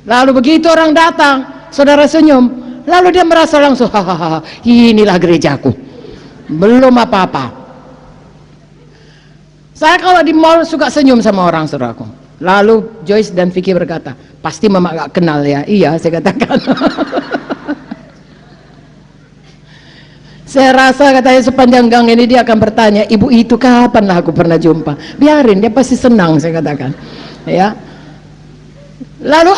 Lalu begitu orang datang, saudara senyum, lalu dia merasa langsung, hahaha, inilah gerejaku. Belum apa-apa. Saya kalau di mall suka senyum sama orang, saudaraku. Lalu Joyce dan Vicky berkata, pasti mama gak kenal ya. Iya, saya katakan. Saya rasa katanya sepanjang gang ini dia akan bertanya, ibu itu kapan lah aku pernah jumpa. Biarin, dia pasti senang, saya katakan. Ya. Lalu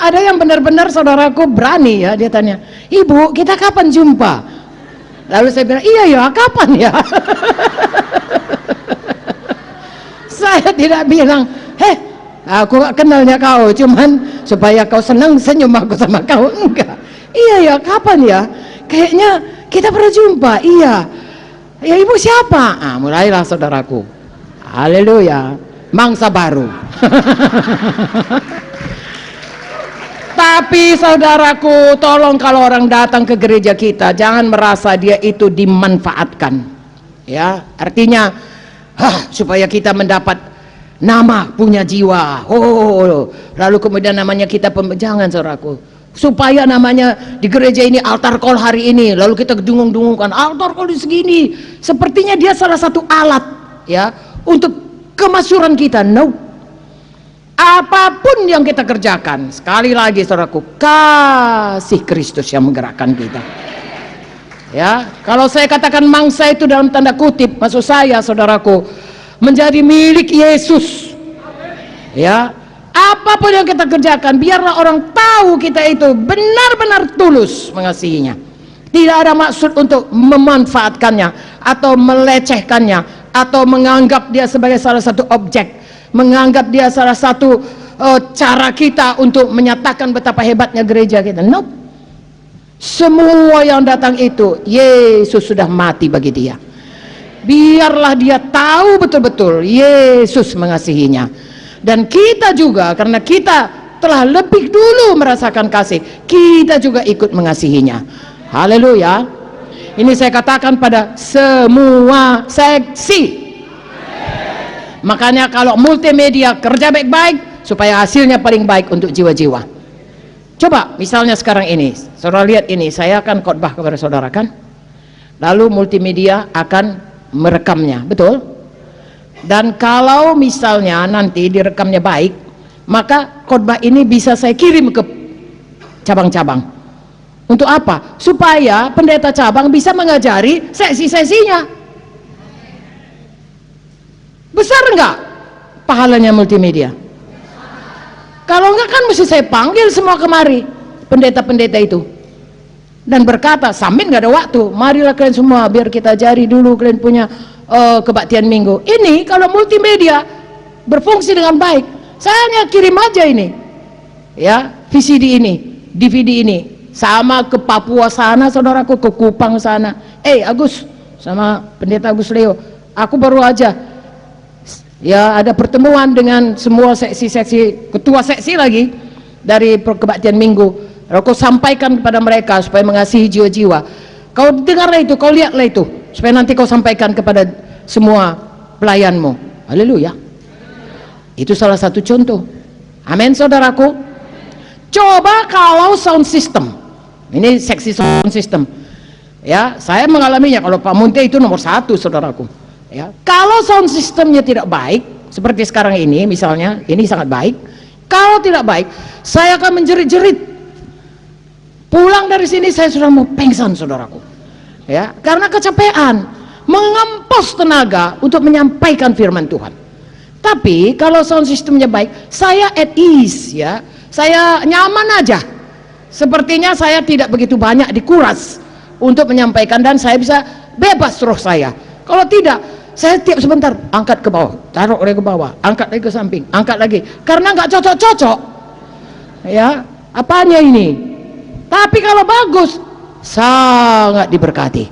ada yang benar-benar saudaraku berani ya, dia tanya, ibu kita kapan jumpa? Lalu saya bilang, iya ya, kapan ya? Saya tidak bilang, aku gak kenalnya kau, cuman supaya kau senang senyum aku sama kau. Enggak. Iya ya, kapan ya? Kayaknya kita pernah jumpa. Iya. Ya ibu siapa? Mulailah saudaraku. Haleluya. Mangsa baru. Tapi saudaraku, tolong kalau orang datang ke gereja kita, jangan merasa dia itu dimanfaatkan. Ya, artinya supaya kita mendapat nama, punya jiwa. Lalu kemudian namanya kita jangan saudaraku. Supaya namanya di gereja ini altar call hari ini, lalu kita dengung-dengungkan altar call di segini. Sepertinya dia salah satu alat ya untuk kemasyhuran kita. No. Apapun yang kita kerjakan, sekali lagi saudaraku, kasih Kristus yang menggerakkan kita. Ya, kalau saya katakan mangsa itu dalam tanda kutip, maksud saya saudaraku, menjadi milik Yesus. Ya, apapun yang kita kerjakan, biarlah orang tahu kita itu benar-benar tulus mengasihinya. Tidak ada maksud untuk memanfaatkannya atau melecehkannya atau menganggap dia sebagai salah satu objek, menganggap dia salah satu cara kita untuk menyatakan betapa hebatnya gereja kita. No. Semua yang datang itu Yesus sudah mati bagi dia. Biarlah dia tahu betul-betul Yesus mengasihinya. Dan kita juga, karena kita telah lebih dulu merasakan kasih, kita juga ikut mengasihinya. Haleluya. Ini saya katakan pada semua seksi. Makanya kalau multimedia kerja baik-baik supaya hasilnya paling baik untuk jiwa-jiwa. Coba misalnya sekarang ini, saudara lihat ini, saya akan khotbah kepada saudara kan, lalu multimedia akan merekamnya, betul? Dan kalau misalnya nanti direkamnya baik, maka khotbah ini bisa saya kirim ke cabang-cabang. Untuk apa? Supaya pendeta cabang bisa mengajari sesi-sesinya. Besar enggak pahalanya multimedia? Kalau enggak kan mesti saya panggil semua kemari pendeta-pendeta itu dan berkata, Samin enggak ada waktu, marilah kalian semua biar kita ajari dulu, kalian punya kebaktian minggu ini. Kalau multimedia berfungsi dengan baik, saya hanya kirim aja ini ya, VCD ini, DVD ini, sama ke Papua sana saudaraku, ke Kupang sana. Agus sama pendeta Agus Leo, aku baru aja ya ada pertemuan dengan semua seksi-seksi, ketua seksi lagi dari kebaktian minggu. Aku sampaikan kepada mereka supaya mengasihi jiwa-jiwa. Kau dengarlah itu, kau lihatlah itu, supaya nanti kau sampaikan kepada semua pelayanmu. Haleluya. Itu salah satu contoh. Amin saudaraku. Coba kalau sound system, ini seksi sound system ya, saya mengalaminya. Kalau Pak Munte itu nomor 1 saudaraku ya. Kalau sound systemnya tidak baik seperti sekarang ini misalnya, ini sangat baik. Kalau tidak baik, saya akan menjerit-jerit. Pulang dari sini saya sudah mau pingsan saudaraku ya, karena kecapean mengempos tenaga untuk menyampaikan firman Tuhan. Tapi kalau sound systemnya baik, saya at ease ya, saya nyaman aja. Sepertinya saya tidak begitu banyak dikuras untuk menyampaikan, dan saya bisa bebas roh saya. Kalau tidak, saya tiap sebentar angkat ke bawah, taruh lagi ke bawah, angkat lagi ke samping, angkat lagi, karena nggak cocok-cocok ya apanya ini. Tapi kalau bagus, sangat diberkati.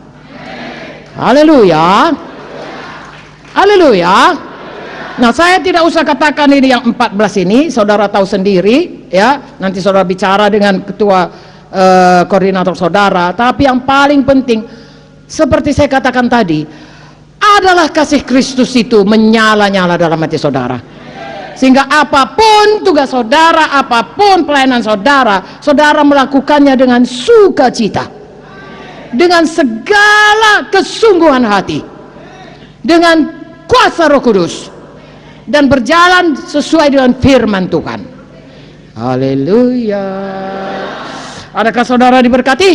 Haleluya, haleluya. Nah, saya tidak usah katakan ini yang 14 ini, saudara tahu sendiri ya, nanti saudara bicara dengan ketua koordinator saudara. Tapi yang paling penting, seperti saya katakan tadi, adalah kasih Kristus itu menyala-nyala dalam hati saudara, sehingga apapun tugas saudara, apapun pelayanan saudara, saudara melakukannya dengan sukacita, dengan segala kesungguhan hati, dengan kuasa Roh Kudus, dan berjalan sesuai dengan firman Tuhan. Haleluya. Adakah saudara diberkati?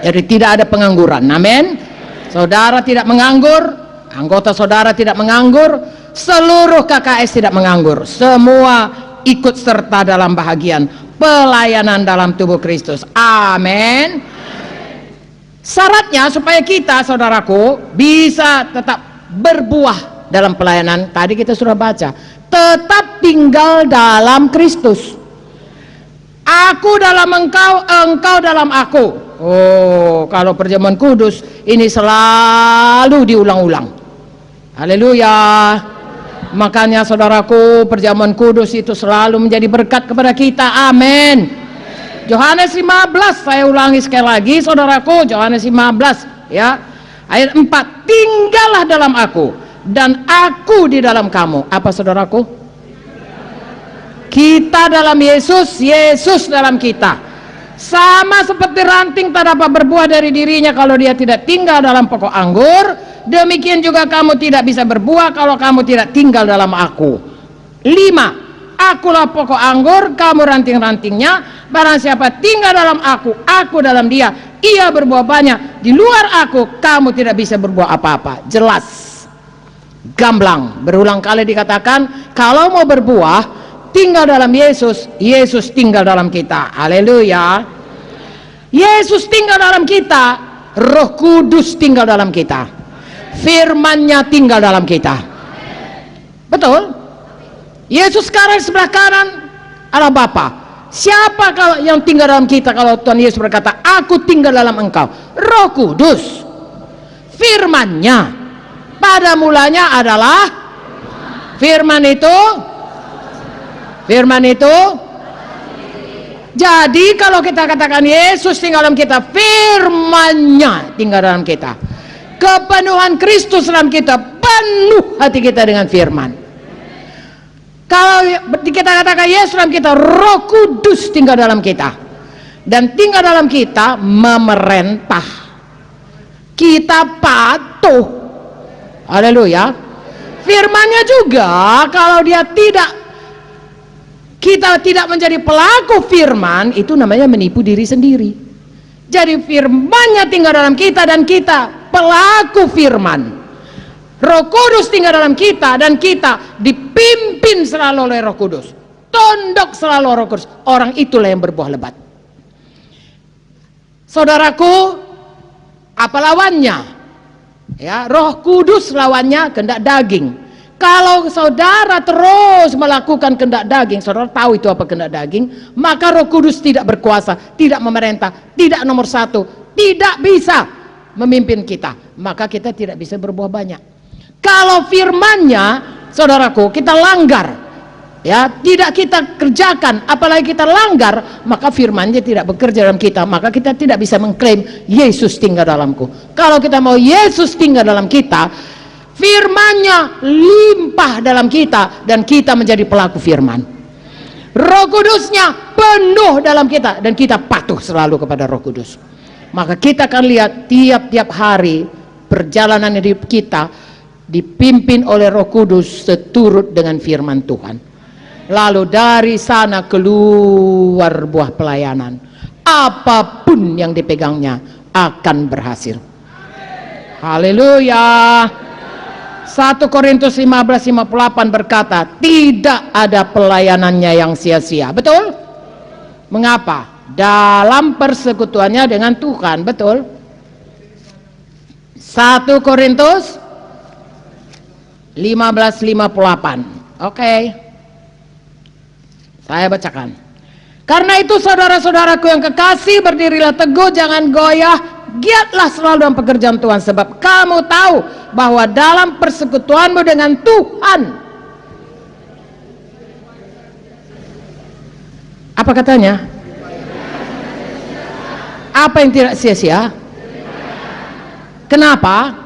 Jadi tidak ada pengangguran. Amin. Saudara tidak menganggur, anggota saudara tidak menganggur, seluruh KKS tidak menganggur. Semua ikut serta dalam bahagian pelayanan dalam tubuh Kristus. Amin. Syaratnya supaya kita, saudaraku, bisa tetap berbuah dalam pelayanan, tadi kita sudah baca, tetap tinggal dalam Kristus. Aku dalam engkau, engkau dalam aku. Oh, kalau perjamuan kudus ini selalu diulang-ulang. Haleluya. Makanya saudaraku, perjamuan kudus itu selalu menjadi berkat kepada kita. Amin. Yohanes 15, saya ulangi sekali lagi saudaraku, Yohanes 15 ya, ayat 4, tinggallah dalam aku dan aku di dalam kamu. Apa saudaraku? Kita dalam Yesus, Yesus dalam kita. Sama seperti ranting tak dapat berbuah dari dirinya kalau dia tidak tinggal dalam pokok anggur, demikian juga kamu tidak bisa berbuah kalau kamu tidak tinggal dalam aku. 5, akulah pokok anggur, kamu ranting-rantingnya. Barang siapa tinggal dalam aku dalam dia, ia berbuah banyak. Di luar aku, kamu tidak bisa berbuah apa-apa. Jelas, gamblang, berulang kali dikatakan, kalau mau berbuah, tinggal dalam Yesus, Yesus tinggal dalam kita. Haleluya. Yesus tinggal dalam kita, Roh Kudus tinggal dalam kita, firman-Nya tinggal dalam kita. Betul? Yesus sekarang sebelah kanan Allah Bapa. Siapa kalau yang tinggal dalam kita kalau Tuhan Yesus berkata, aku tinggal dalam engkau? Roh Kudus, firman-Nya. Pada mulanya adalah firman itu. Jadi kalau kita katakan Yesus tinggal dalam kita, firman-Nya tinggal dalam kita, kepenuhan Kristus dalam kita, penuh hati kita dengan firman. Kalau kita katakan Yesus dalam kita, Roh Kudus tinggal dalam kita, dan tinggal dalam kita memerintah. Kita patuh. Haleluya. Firman-Nya juga, kalau dia kita tidak menjadi pelaku firman, itu namanya menipu diri sendiri. Jadi firman-Nya tinggal dalam kita dan kita pelaku firman. Roh Kudus tinggal dalam kita dan kita dipimpin selalu oleh Roh Kudus, tunduk selalu Roh Kudus. Orang itulah yang berbuah lebat. Saudaraku, apa lawannya? Ya, Roh Kudus lawannya kehendak daging. Kalau saudara terus melakukan kehendak daging, saudara tahu itu apa kehendak daging, maka Roh Kudus tidak berkuasa, tidak memerintah, tidak nomor satu, tidak bisa memimpin kita, maka kita tidak bisa berbuah banyak. Kalau firman-Nya, saudaraku, kita langgar, ya, tidak kita kerjakan, apalagi kita langgar, maka firman-Nya tidak bekerja dalam kita, maka kita tidak bisa mengklaim Yesus tinggal dalamku. Kalau kita mau Yesus tinggal dalam kita, firman-Nya limpah dalam kita dan kita menjadi pelaku firman. Roh Kudus-Nya penuh dalam kita dan kita patuh selalu kepada Roh Kudus. Maka kita akan lihat tiap-tiap hari perjalanan hidup kita dipimpin oleh Roh Kudus seturut dengan firman Tuhan. Lalu dari sana keluar buah pelayanan. Apapun yang dipegangnya akan berhasil. Haleluya. 1 Korintus 15:58 berkata, tidak ada pelayanannya yang sia-sia. Betul? Mengapa? Dalam persekutuannya dengan Tuhan. Betul? 1 Korintus 15:58. Oke. Saya bacakan. Karena itu saudara-saudaraku yang kekasih, berdirilah teguh, jangan goyah, giatlah selalu dalam pekerjaan Tuhan, sebab kamu tahu bahwa dalam persekutuanmu dengan Tuhan, apa katanya? Apa yang tidak sia-sia? Kenapa?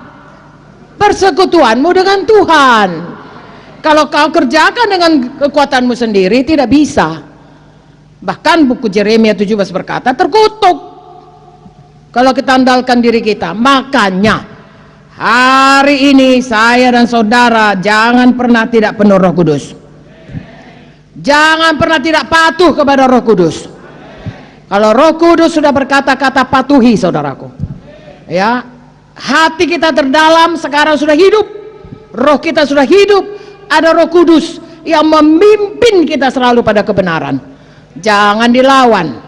Persekutuanmu dengan Tuhan. Kalau kau kerjakan dengan kekuatanmu sendiri, tidak bisa. Bahkan buku Yeremia 17 berkata, terkutuk kalau kita andalkan diri kita. Makanya hari ini saya dan saudara jangan pernah tidak penuh Roh Kudus. Jangan pernah tidak patuh kepada Roh Kudus. Kalau Roh Kudus sudah berkata-kata, patuhi, saudaraku. Ya, hati kita terdalam sekarang sudah hidup, roh kita sudah hidup, ada Roh Kudus yang memimpin kita selalu pada kebenaran. Jangan dilawan,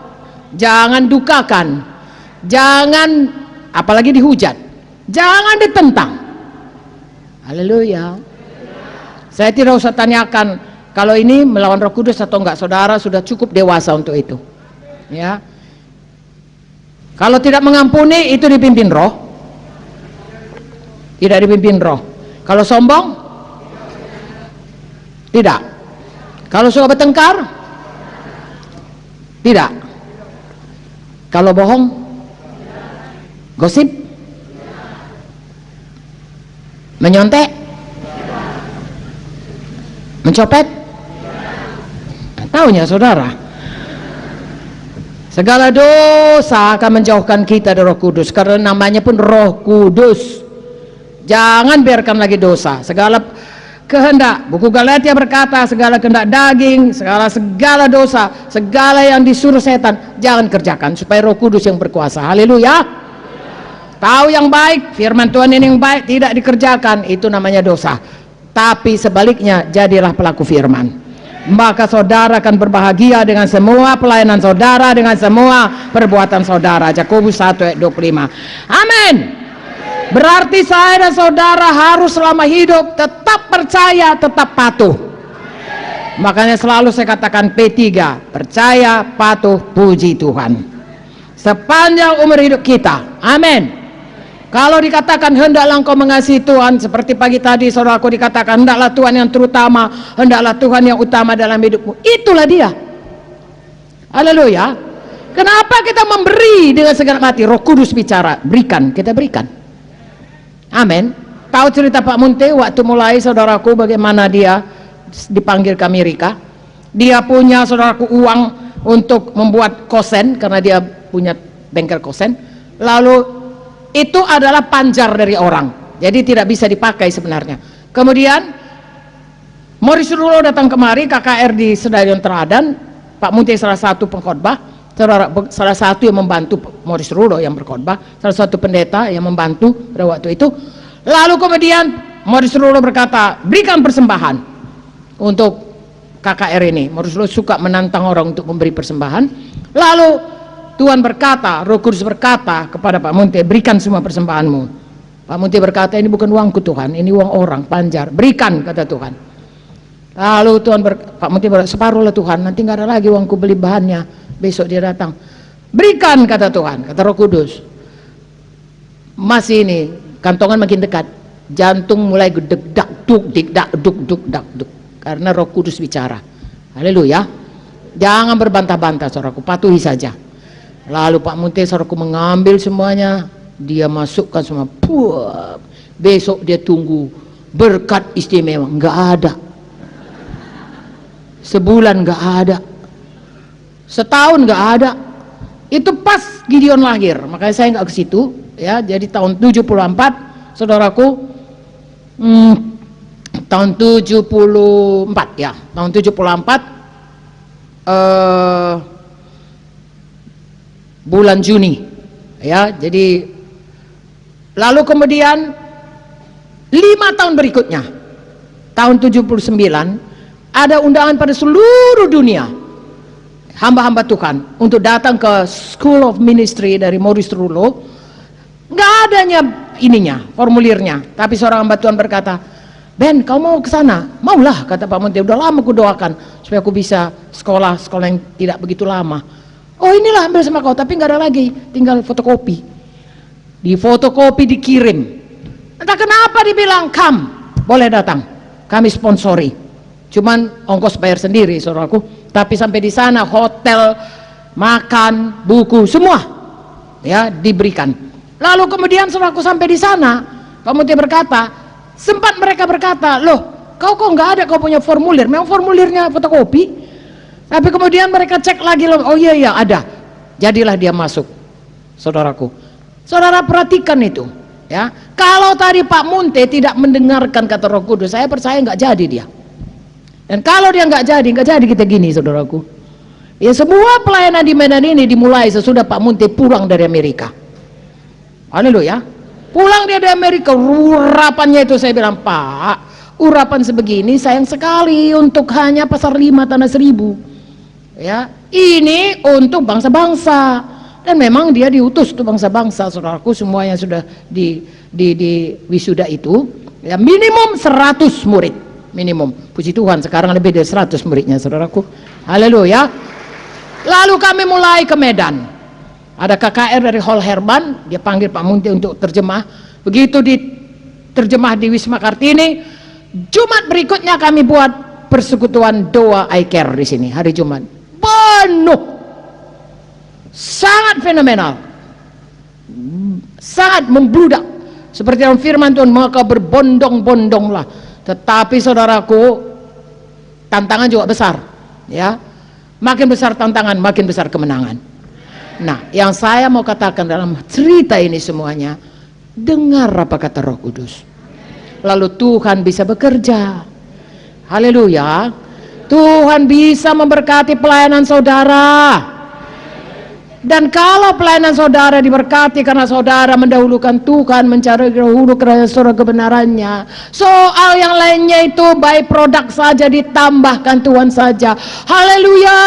jangan dukakan, jangan apalagi dihujat, jangan ditentang. Haleluya. Saya tidak usah tanyakan kalau ini melawan Roh Kudus atau enggak, saudara sudah cukup dewasa untuk itu. Ya. Kalau tidak mengampuni, itu dipimpin roh. Tidak dipimpin roh. Kalau sombong? Tidak. Kalau suka bertengkar? Tidak. Kalau bohong? Gosip? Menyontek? Mencopet? Taunya saudara, segala dosa akan menjauhkan kita dari Roh Kudus, karena namanya pun Roh Kudus. Jangan biarkan lagi dosa. Segala kehendak, buku Galatia berkata, segala kehendak daging, segala dosa, segala yang disuruh setan, jangan kerjakan, supaya Roh Kudus yang berkuasa. Haleluya. Tahu yang baik, firman Tuhan ini yang baik, tidak dikerjakan, itu namanya dosa. Tapi sebaliknya, jadilah pelaku firman, maka saudara akan berbahagia dengan semua pelayanan saudara, dengan semua perbuatan saudara. Yakobus 1 ayat 25. Amin. Berarti saya dan saudara harus selama hidup tetap percaya, tetap patuh. Makanya selalu saya katakan P3, percaya, patuh, puji Tuhan, sepanjang umur hidup kita. Amin. Kalau dikatakan hendaklah engkau mengasihi Tuhan, seperti pagi tadi saudaraku dikatakan hendaklah Tuhan yang terutama, hendaklah Tuhan yang utama dalam hidupmu, itulah dia. Haleluya. Kenapa kita memberi dengan segenap hati? Roh Kudus bicara, berikan, kita berikan. Amin. Tahu cerita Pak Munte waktu mulai saudaraku bagaimana dia dipanggil ke Amerika? Dia punya saudaraku uang untuk membuat kosen, karena dia punya bengkel kosen. Lalu itu adalah panjar dari orang, jadi tidak bisa dipakai sebenarnya. Kemudian Morris Rulo datang kemari, KKR di Stadion Teladan. Pak Munte salah satu pengkhotbah, salah satu yang membantu Morris Rulo yang berkhotbah, salah satu pendeta yang membantu pada waktu itu. Lalu kemudian Morris Rulo berkata, berikan persembahan untuk KKR ini. Morris Rulo suka menantang orang untuk memberi persembahan. Lalu Tuhan berkata, Roh Kudus berkata kepada Pak Munte, berikan semua persembahanmu. Pak Munte berkata, ini bukan uangku Tuhan, ini uang orang, panjar, berikan, kata Tuhan. Lalu Pak Munte berkata, separuh lah Tuhan, nanti nggak ada lagi uangku beli bahannya, besok dia datang. Berikan, kata Tuhan, kata Roh Kudus. Masih ini, kantongan makin dekat, jantung mulai gedek dak duk dik dak duk duk dak duk, karena Roh Kudus bicara. Haleluya. Jangan berbantah-bantah saudaraku, patuhi saja. Lalu Pak Munte saudaraku mengambil semuanya, dia masukkan semua. Puh, besok dia tunggu berkat istimewa, nggak ada. Sebulan nggak ada, setahun nggak ada. Itu pas Gideon lahir, makanya saya nggak ke situ ya. Jadi tahun 74 saudaraku, tahun 74 ya, tahun 74 bulan Juni ya. Jadi lalu kemudian 5 tahun berikutnya, tahun 79, ada undangan pada seluruh dunia hamba-hamba Tuhan untuk datang ke School of Ministry dari Morris Rulo. Nggak adanya ininya, formulirnya, tapi seorang hamba Tuhan berkata, Ben, kau mau ke sana? Maulah, kata Pak Munte. Udah lama aku doakan supaya aku bisa sekolah yang tidak begitu lama. Oh inilah, ambil sama kau, tapi nggak ada lagi, tinggal fotokopi. Di fotokopi dikirim. Entah kenapa dibilang, boleh datang, kami sponsori. Cuman ongkos bayar sendiri, saudaraku. Tapi sampai di sana hotel, makan, buku, semua ya diberikan. Lalu kemudian saudaraku sampai di sana, Pak Munte berkata, sempat mereka berkata, loh, kau kok nggak ada, kau punya formulir? Memang formulirnya fotokopi. Tapi kemudian mereka cek lagi, oh iya ada, jadilah dia masuk. Saudaraku, saudara perhatikan itu ya. Kalau tadi Pak Munte tidak mendengarkan kata Roh Kudus, saya percaya nggak jadi dia. Dan kalau dia nggak jadi kita gini, saudaraku. Ya semua pelayanan di Medan ini dimulai sesudah Pak Munte pulang dari Amerika. Haleluya. Pulang dia dari Amerika, urapannya itu saya bilang, Pak, urapan sebegini sayang sekali untuk hanya pasar 5 tanah 1000. Ya, ini untuk bangsa-bangsa. Dan memang dia diutus tuh bangsa-bangsa, saudaraku, semua yang sudah di wisuda itu, ya minimum 100 murid, minimum. Puji Tuhan, sekarang lebih dari 100 muridnya, saudaraku. Haleluya. Lalu kami mulai ke Medan. Ada KKR dari Hall Herman, dia panggil Pak Munti untuk terjemah. Begitu diterjemah di Wisma Kartini, Jumat berikutnya kami buat persekutuan doa I Care di sini, hari Jumat. Penuh. Sangat fenomenal, sangat membludak, seperti dalam firman Tuhan, maka berbondong-bondonglah. Tetapi saudaraku, tantangan juga besar, ya. Makin besar tantangan, makin besar kemenangan. Nah, yang saya mau katakan dalam cerita ini semuanya, dengar apa kata Roh Kudus, lalu Tuhan bisa bekerja. Haleluya. Tuhan bisa memberkati pelayanan saudara. Dan kalau pelayanan saudara diberkati karena saudara mendahulukan Tuhan, mencari dahulu kerajaan surga kebenarannya, soal yang lainnya itu by product saja, ditambahkan Tuhan saja. Haleluya.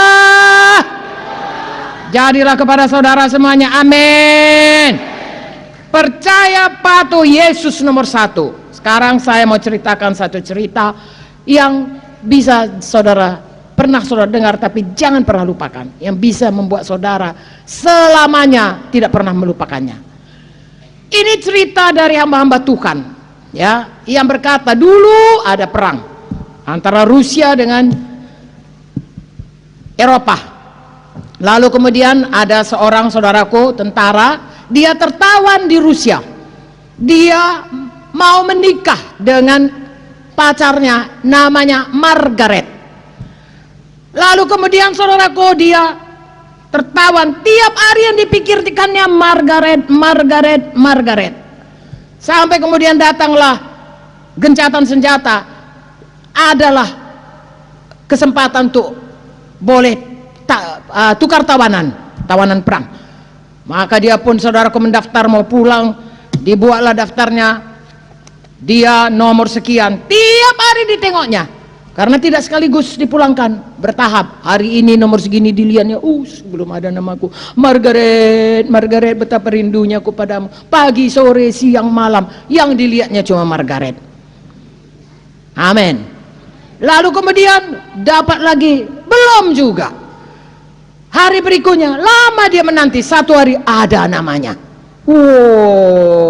Jadilah kepada saudara semuanya, amin. Percaya, patuh, Yesus nomor 1. Sekarang saya mau ceritakan satu cerita yang bisa saudara pernah saudara dengar, tapi jangan pernah lupakan, yang bisa membuat saudara selamanya tidak pernah melupakannya. Ini cerita dari hamba-hamba Tuhan, ya, yang berkata dulu ada perang antara Rusia dengan Eropa. Lalu kemudian ada seorang saudaraku tentara, dia tertawan di Rusia. Dia mau menikah dengan pacarnya, namanya Margaret. Lalu kemudian saudaraku, dia tertawan, tiap hari yang dipikirkannya Margaret. Sampai kemudian datanglah gencatan senjata, adalah kesempatan untuk boleh tukar tawanan perang. Maka dia pun saudaraku mendaftar mau pulang, dibuatlah daftarnya, dia nomor sekian, tiap hari ditengoknya. Karena tidak sekaligus dipulangkan, bertahap. Hari ini nomor segini dilihatnya, belum ada namaku. Margaret, betapa rindunya aku padamu. Pagi, sore, siang, malam, yang dilihatnya cuma Margaret. Amin. Lalu kemudian dapat lagi, belum juga. Hari berikutnya, lama dia menanti, satu hari ada namanya.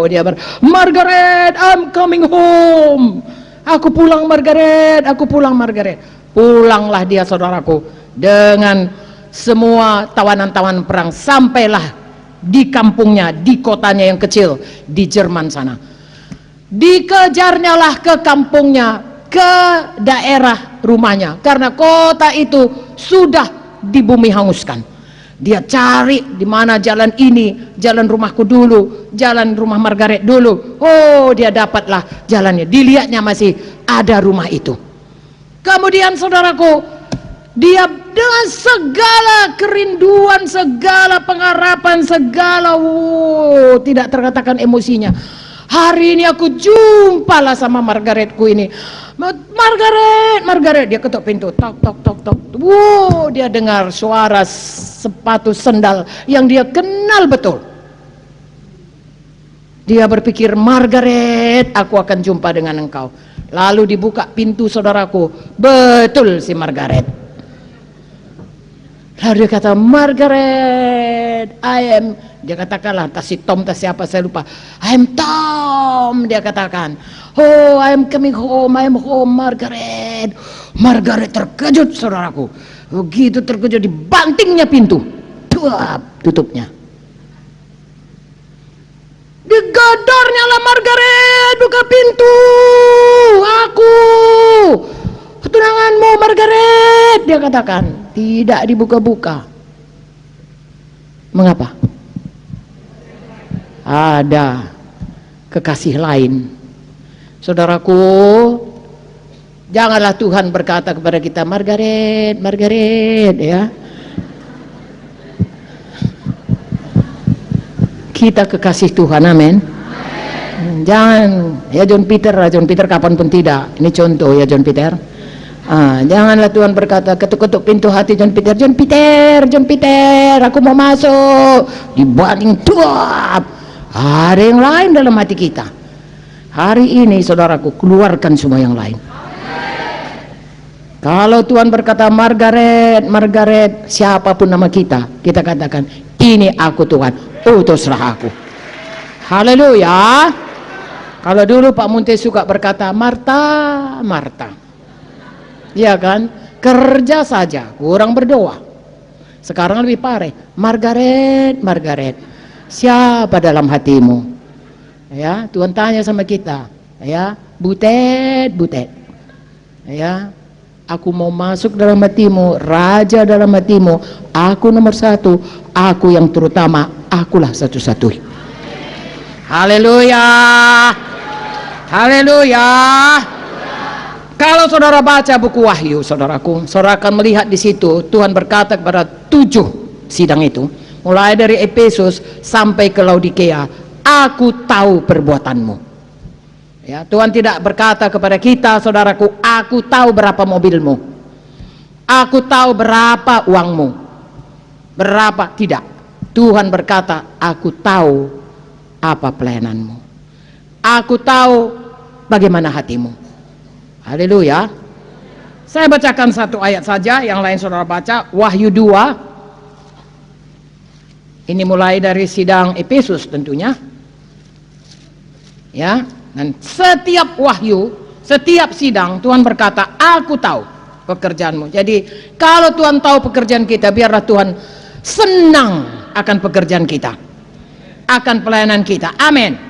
Dia Margaret, I'm coming home. Aku pulang Margaret, aku pulang Margaret. Pulanglah dia saudaraku dengan semua tawanan-tawanan perang, sampailah di kampungnya, di kotanya yang kecil di Jerman sana. Dikejarnyalah ke kampungnya, ke daerah rumahnya, karena kota itu sudah dibumi hanguskan. Dia cari di mana jalan ini, jalan rumahku dulu, jalan rumah Margaret dulu. Dia dapatlah jalannya. Dilihatnya masih ada rumah itu. Kemudian saudaraku, dia dengan segala kerinduan, segala pengharapan, segala tidak terkatakan emosinya. Hari ini aku jumpalah sama Margaretku ini. Margaret, dia ketuk pintu, tok. Dia dengar suara sepatu sendal yang dia kenal betul. Dia berpikir, Margaret, aku akan jumpa dengan engkau. Lalu dibuka pintu saudaraku, betul si Margaret. Lalu dia kata, Margaret, dia katakanlah, tas si Tom, tas siapa saya lupa. I am Tom, dia katakan. I am coming home, I am home, Margaret. Margaret terkejut saudaraku. Begitu terkejut, dibantingnya pintu. Tutupnya. Digedornya lah Margaret, buka pintu. Aku, tunanganmu Margaret, dia katakan. Tidak dibuka-buka. Mengapa? Ada kekasih lain. Saudaraku, janganlah Tuhan berkata kepada kita, Margaret, ya. Kita kekasih Tuhan, amin. Jangan, ya John Peter kapanpun tidak. Ini contoh ya John Peter. Janganlah Tuhan berkata ketuk-ketuk pintu hati John Peter, John Peter, John Peter, aku mau masuk. Dibaling tuap. Ada yang lain dalam hati kita. Hari ini saudaraku, keluarkan semua yang lain. Kalau Tuhan berkata Margaret, Margaret, siapapun nama kita, kita katakan ini aku Tuhan, utuslah aku. Haleluya. Kalau dulu Pak Munte suka berkata Marta, Marta, iya kan, kerja saja, kurang berdoa. Sekarang lebih parah, Margaret, Margaret, siapa dalam hatimu? Ya, Tuhan tanya sama kita, ya, Butet, Butet, ya, aku mau masuk dalam hatimu, raja dalam hatimu, aku nomor satu, aku yang terutama, akulah satu-satunya. Haleluya, haleluya. Kalau saudara baca buku Wahyu, saudaraku, saudara akan melihat di situ Tuhan berkata kepada 7 sidang itu, mulai dari Efesus sampai ke Laodikia, aku tahu perbuatanmu. Ya, Tuhan tidak berkata kepada kita, saudaraku, aku tahu berapa mobilmu, aku tahu berapa uangmu, berapa, tidak. Tuhan berkata, aku tahu apa pelayananmu, aku tahu bagaimana hatimu. Haleluya. Saya bacakan satu ayat saja, yang lain saudara baca. Wahyu 2. Ini mulai dari sidang Efesus tentunya. Ya, dan setiap wahyu, setiap sidang Tuhan berkata, aku tahu pekerjaanmu. Jadi kalau Tuhan tahu pekerjaan kita, biarlah Tuhan senang akan pekerjaan kita, akan pelayanan kita. Amin.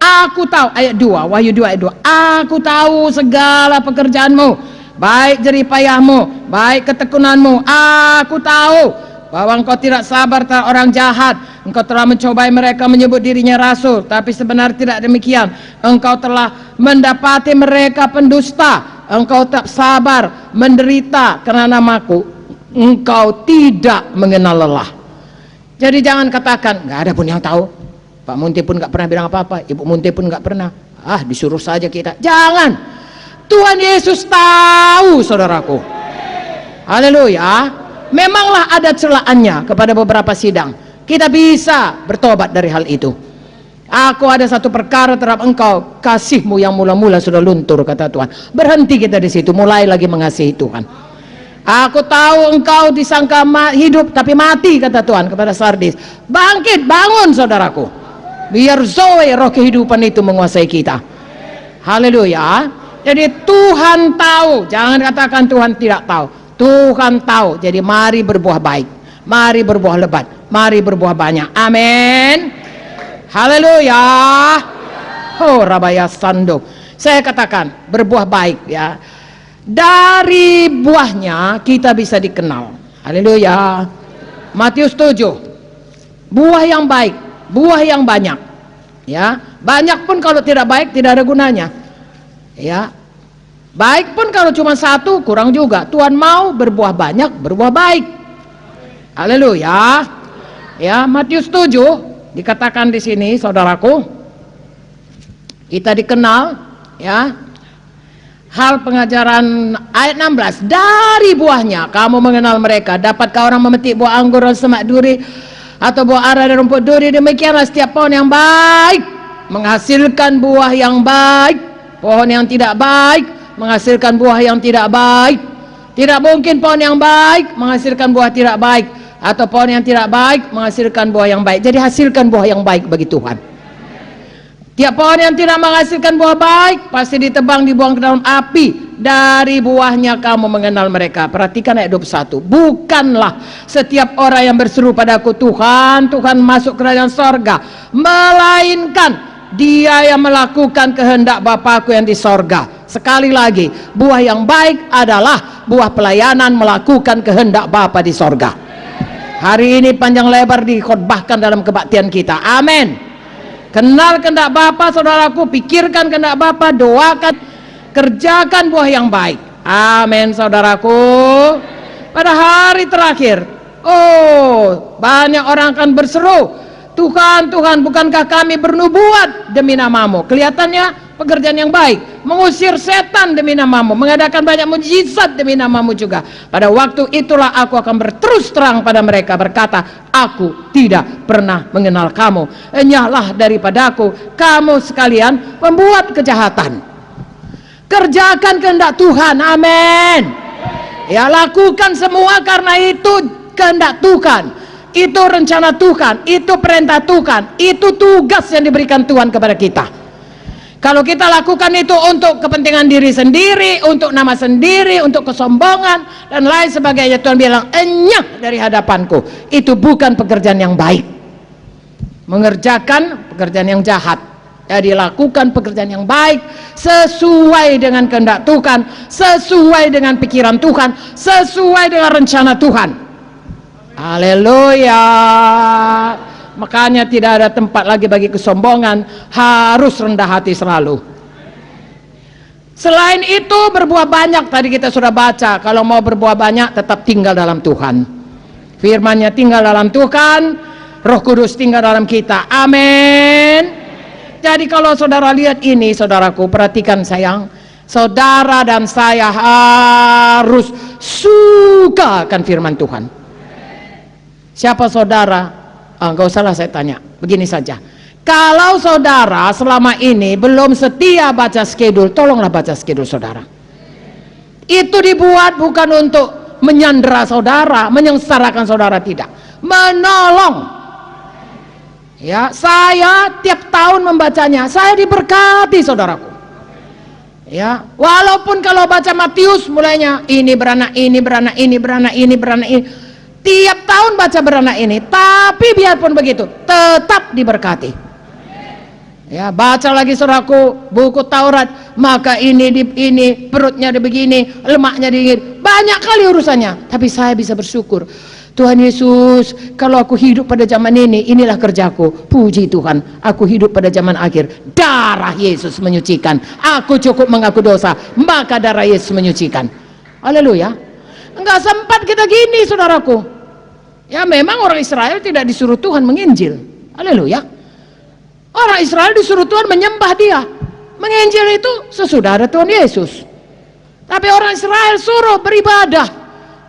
Aku tahu, ayat 2, Wahyu 2 ayat 2, aku tahu segala pekerjaanmu, baik jeripayahmu, baik ketekunanmu. Aku tahu bahwa engkau tidak sabar terhadap orang jahat. Engkau telah mencobai mereka menyebut dirinya rasul, tapi sebenarnya tidak demikian. Engkau telah mendapati mereka pendusta. Engkau tak sabar menderita karena namaku. Engkau tidak mengenal lelah. Jadi jangan katakan nggak ada pun yang tahu. Pak Munte pun nggak pernah bilang apa-apa, Ibu Munte pun nggak pernah. Disuruh saja kita. Jangan. Tuhan Yesus tahu, saudaraku. Haleluya. Memanglah ada celaannya kepada beberapa sidang. Kita bisa bertobat dari hal itu. Aku ada satu perkara terhadap engkau, kasihmu yang mula-mula sudah luntur, kata Tuhan. Berhenti kita di situ, mulai lagi mengasihi Tuhan. Aku tahu engkau disangka hidup tapi mati, kata Tuhan kepada Sardis. Bangkit, bangun, saudaraku. Biar Zoe, roh kehidupan itu menguasai kita. Haleluya. Jadi Tuhan tahu, jangan katakan Tuhan tidak tahu. Tuhan tahu. Jadi mari berbuah baik, mari berbuah lebat, mari berbuah banyak. Amin. Haleluya. Oh, Rabaya Sando. Saya katakan berbuah baik, ya. Dari buahnya kita bisa dikenal. Haleluya. Matius 7. Buah yang baik, buah yang banyak. Ya, banyak pun kalau tidak baik tidak ada gunanya. Ya. Baik pun kalau cuma satu kurang juga. Tuhan mau berbuah banyak, berbuah baik. Haleluya. Ya, Matius 7 dikatakan di sini, saudaraku, kita dikenal, ya. Hal pengajaran ayat 16, dari buahnya kamu mengenal mereka. Dapatkah orang memetik buah anggur dan semak duri, atau buah ara dan rumput duri? Demikianlah setiap pohon yang baik menghasilkan buah yang baik, pohon yang tidak baik menghasilkan buah yang tidak baik. Tidak mungkin pohon yang baik menghasilkan buah tidak baik, atau pohon yang tidak baik menghasilkan buah yang baik. Jadi hasilkan buah yang baik bagi Tuhan. Tiap pohon yang tidak menghasilkan buah baik pasti ditebang, dibuang ke dalam api. Dari buahnya kamu mengenal mereka. Perhatikan ayat 21. Bukanlah setiap orang yang berseru padaku, Tuhan, Tuhan, masuk kerajaan sorga, melainkan dia yang melakukan kehendak Bapakku yang di sorga. Sekali lagi, buah yang baik adalah buah pelayanan melakukan kehendak Bapa di sorga. Hari ini panjang lebar dikhotbahkan dalam kebaktian kita. Amin. Kenal kehendak Bapa, saudaraku, pikirkan kehendak Bapa, doakan, kerjakan buah yang baik. Amin, saudaraku. Pada hari terakhir, banyak orang akan berseru, Tuhan, Tuhan, bukankah kami bernubuat demi namamu? Kelihatannya pekerjaan yang baik. mengusir setan demi namamu, mengadakan banyak mujizat demi namamu juga. Pada waktu itulah aku akan berterus terang pada mereka, berkata, aku tidak pernah mengenal kamu. Enyahlah daripadaku, kamu sekalian membuat kejahatan. Kerjakan kehendak Tuhan, amin. Ya, lakukan semua karena itu kehendak Tuhan, itu rencana Tuhan, itu perintah Tuhan, itu tugas yang diberikan Tuhan kepada kita. Kalau kita lakukan itu untuk kepentingan diri sendiri, untuk nama sendiri, untuk kesombongan dan lain sebagainya, Tuhan bilang, enyah dari hadapanku. Itu bukan pekerjaan yang baik. Mengerjakan pekerjaan yang jahat. Jadi lakukan pekerjaan yang baik sesuai dengan kehendak Tuhan, sesuai dengan pikiran Tuhan, sesuai dengan rencana Tuhan. Haleluya. Makanya tidak ada tempat lagi bagi kesombongan, harus rendah hati selalu. Selain itu berbuah banyak, tadi kita sudah baca. Kalau mau berbuah banyak tetap tinggal dalam Tuhan. Firman-Nya tinggal dalam Tuhan, Roh Kudus tinggal dalam kita. Amin. Jadi kalau saudara lihat ini, saudaraku, perhatikan sayang, saudara dan saya harus suka akan firman Tuhan. Siapa saudara? Enggak usah lah saya tanya, begini saja. Kalau saudara selama ini belum setia baca skedul, tolonglah baca skedul saudara. Itu dibuat bukan untuk menyandera saudara, menyengsarakan saudara, tidak. Menolong. Ya, saya tiap tahun membacanya, saya diberkati saudaraku. Ya, walaupun kalau baca Matius mulainya ini beranak, ini beranak, ini beranak, ini beranak, ini. Tiap tahun baca beranak ini, tapi biarpun begitu tetap diberkati. Ya, baca lagi saudaraku buku Taurat, maka ini perutnya begini, lemaknya begini, banyak kali urusannya. Tapi saya bisa bersyukur, Tuhan Yesus, kalau aku hidup pada zaman ini, inilah kerjaku. Puji Tuhan, aku hidup pada zaman akhir. Darah Yesus menyucikan. Aku cukup mengaku dosa, maka darah Yesus menyucikan. Haleluya. Enggak sempat kita gini saudaraku. Ya, memang orang Israel tidak disuruh Tuhan menginjil. Haleluya. Orang Israel disuruh Tuhan menyembah Dia. Menginjil itu sesudah ada Tuhan Yesus. Tapi orang Israel suruh beribadah.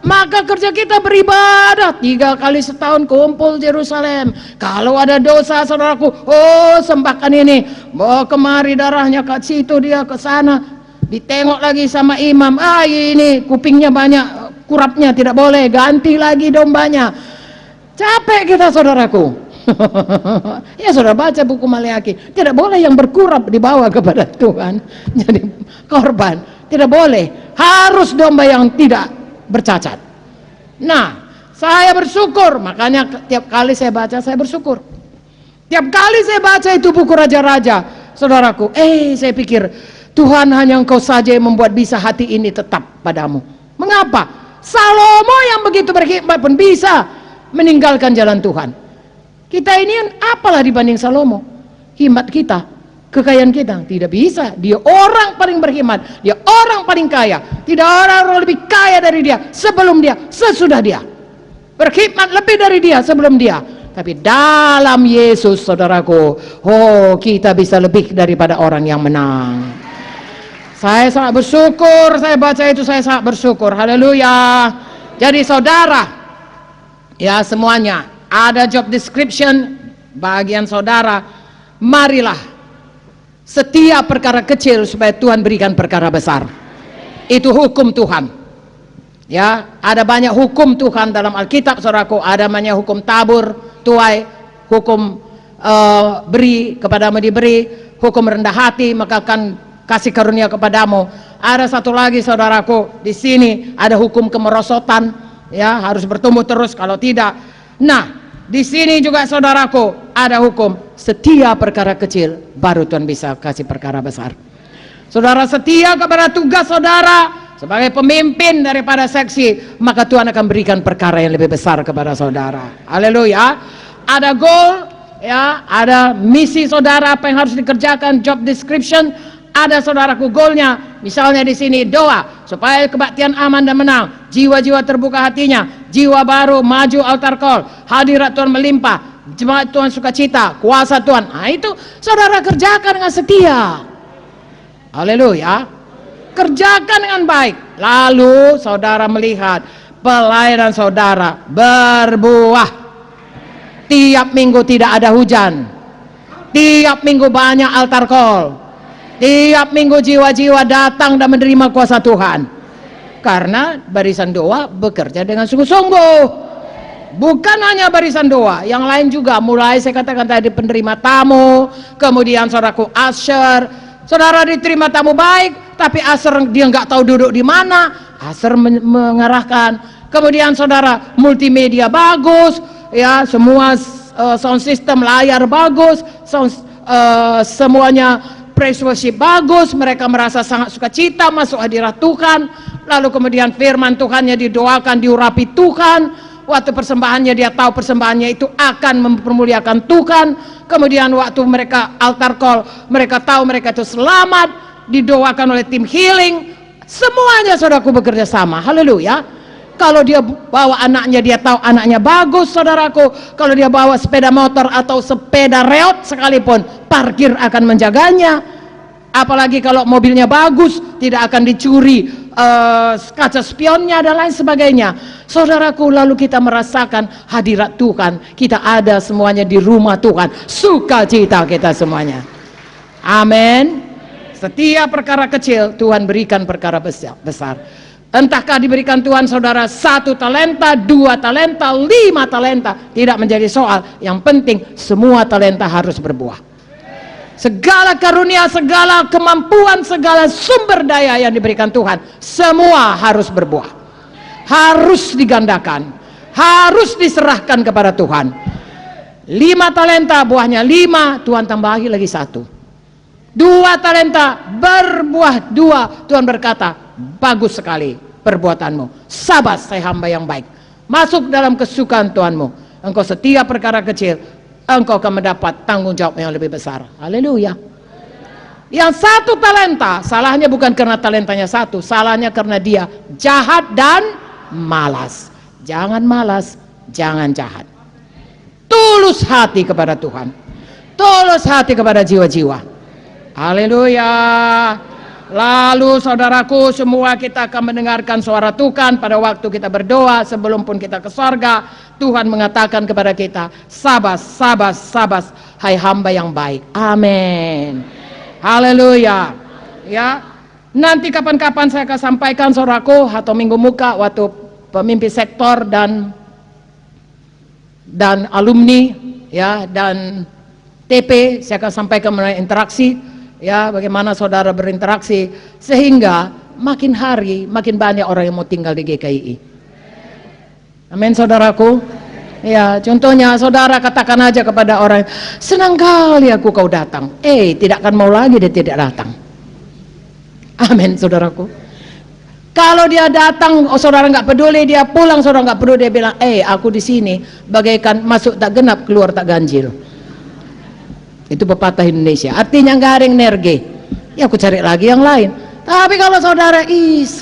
Maka kerja kita beribadah 3 kali setahun, kumpul Yerusalem. Kalau ada dosa saudaraku, oh sembahkan ini, bawa kemari darahnya, ke situ dia, ke sana. Ditengok lagi sama imam, ini kupingnya banyak kurapnya, tidak boleh, ganti lagi dombanya. Capek kita saudaraku. Ya, saudara baca buku Maleakhi, tidak boleh yang berkurap dibawa kepada Tuhan jadi korban, tidak boleh, harus domba yang tidak bercacat. Nah, saya bersyukur, makanya tiap kali saya baca saya bersyukur. Tiap kali saya baca itu buku raja-raja saudaraku, saya pikir Tuhan, hanya Engkau saja yang membuat bisa hati ini tetap padamu. Mengapa? Salomo yang begitu berhikmat pun bisa meninggalkan jalan Tuhan. Kita ini apalah dibanding Salomo? Hikmat kita, kekayaan kita tidak bisa. Dia orang paling berhikmat, dia orang paling kaya. Tidak ada orang lebih kaya dari dia, sebelum dia, sesudah dia. Berhikmat lebih dari dia, sebelum dia. Tapi dalam Yesus saudaraku, kita bisa lebih daripada orang yang menang. Saya sangat bersyukur, saya baca itu saya sangat bersyukur. Haleluya. Jadi saudara, ya semuanya ada job description bagian saudara. Marilah setiap perkara kecil supaya Tuhan berikan perkara besar. Itu hukum Tuhan. Ya, ada banyak hukum Tuhan dalam Alkitab saudaraku. Ada banyak hukum tabur, tuai, hukum beri kepadamu diberi, hukum rendah hati maka akan kasih karunia kepadamu. Ada satu lagi saudaraku, di sini ada hukum kemerosotan, ya harus bertumbuh terus, kalau tidak. Nah, di sini juga saudaraku ada hukum setiap perkara kecil baru Tuhan bisa kasih perkara besar. Saudara setia kepada tugas saudara sebagai pemimpin daripada seksi, maka Tuhan akan berikan perkara yang lebih besar kepada saudara. Haleluya. Ada goal, ya, ada misi saudara apa yang harus dikerjakan, job description. Ada saudaraku goalnya, misalnya di sini doa supaya kebaktian aman dan menang, jiwa-jiwa terbuka hatinya, jiwa baru maju altar call, hadirat Tuhan melimpah, jemaat Tuhan sukacita, kuasa Tuhan. Nah itu saudara kerjakan dengan setia. Haleluya. Kerjakan dengan baik. Lalu saudara melihat pelayanan saudara berbuah. Tiap minggu tidak ada hujan. Tiap minggu banyak altar call. Tiap minggu jiwa-jiwa datang dan menerima kuasa Tuhan. Karena barisan doa bekerja dengan sungguh-sungguh. Bukan hanya barisan doa, yang lain juga. Mulai saya katakan tadi penerima tamu, kemudian saudaraku usher. Saudara diterima tamu baik, tapi usher dia nggak tahu duduk di mana. Usher mengarahkan. Kemudian saudara multimedia bagus, ya semua sound system, layar bagus, semuanya praise worship bagus. Mereka merasa sangat sukacita masuk hadirat Tuhan. Lalu kemudian firman Tuhannya didoakan, diurapi Tuhan. Waktu persembahannya dia tahu persembahannya itu akan mempermuliakan Tuhan. Kemudian waktu mereka altar call, mereka tahu mereka itu selamat, didoakan oleh tim healing. Semuanya saudaraku bekerja sama. Haleluya. Kalau dia bawa anaknya, dia tahu anaknya bagus, saudaraku. Kalau dia bawa sepeda motor atau sepeda reot sekalipun, parkir akan menjaganya. Apalagi kalau mobilnya bagus, tidak akan dicuri kaca spionnya dan lain sebagainya. Saudaraku, lalu kita merasakan hadirat Tuhan. Kita ada semuanya di rumah Tuhan. Sukacita kita semuanya. Amin. Setiap perkara kecil Tuhan berikan perkara besar. Entahkah diberikan Tuhan saudara 1 talenta, 2 talenta, 5 talenta, tidak menjadi soal. Yang penting semua talenta harus berbuah. Segala karunia, segala kemampuan, segala sumber daya yang diberikan Tuhan, semua harus berbuah, harus digandakan, harus diserahkan kepada Tuhan. 5 talenta, buahnya 5, Tuhan tambahi lagi 1. 2 talenta, berbuah 2. Tuhan berkata, bagus sekali perbuatanmu, sabas hai hamba yang baik, masuk dalam kesukaan Tuhanmu. Engkau setiap perkara kecil, engkau akan mendapat tanggung jawab yang lebih besar. Haleluya. Yang 1 talenta, salahnya bukan karena talentanya 1, salahnya karena dia jahat dan malas. Jangan malas, jangan jahat. Tulus hati kepada Tuhan, tulus hati kepada jiwa-jiwa. Haleluya. Lalu saudaraku, semua kita akan mendengarkan suara Tuhan pada waktu kita berdoa. Sebelum pun kita ke sorga, Tuhan mengatakan kepada kita, sabas, sabas, sabas, hai hamba yang baik. Amin. Haleluya. Ya, nanti kapan-kapan saya akan sampaikan saudaraku, atau minggu muka waktu pemimpin sektor dan alumni, ya, dan TP, saya akan sampaikan mengenai interaksi. Ya, bagaimana saudara berinteraksi sehingga makin hari makin banyak orang yang mau tinggal di GKI. Amin saudaraku. Ya, contohnya saudara katakan aja kepada orang, senang kali aku kau datang. Tidak akan mau lagi dia tidak datang. Amin saudaraku. Kalau dia datang, saudara nggak peduli, dia pulang, saudara nggak peduli, dia bilang, aku di sini bagaikan masuk tak genap, keluar tak ganjil. Itu pepatah Indonesia, artinya nggak ada yang nerge. Ya aku cari lagi yang lain. Tapi kalau saudara,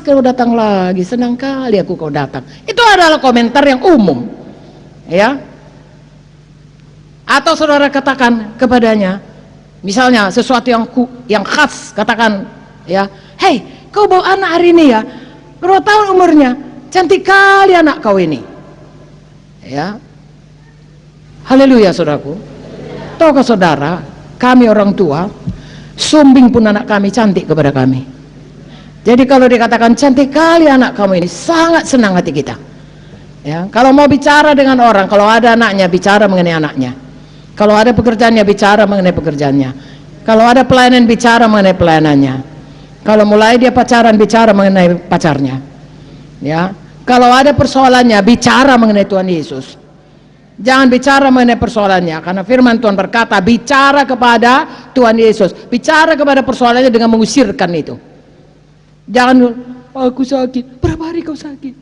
kau datang lagi, senang kali aku kau datang. Itu adalah komentar yang umum, ya. Atau saudara katakan kepadanya, misalnya sesuatu yang khas, katakan, ya, hei, kau bawa anak hari ini ya, berapa tahun umurnya, cantik kali anak kau ini, ya. Haleluya saudaraku. Tahukah saudara, kami orang tua, sumbing pun anak kami cantik kepada kami. Jadi kalau dikatakan cantik kali anak kamu ini, sangat senang hati kita. Ya, kalau mau bicara dengan orang, kalau ada anaknya, bicara mengenai anaknya. Kalau ada pekerjaannya, bicara mengenai pekerjaannya. Kalau ada pelayanan, bicara mengenai pelayanannya. Kalau mulai dia pacaran, bicara mengenai pacarnya. Ya, kalau ada persoalannya, bicara mengenai Tuhan Yesus. Jangan bicara mengenai persoalannya, karena firman Tuhan berkata, bicara kepada Tuhan Yesus, bicara kepada persoalannya dengan mengusirkan itu. Jangan, aku sakit, berapa hari kau sakit?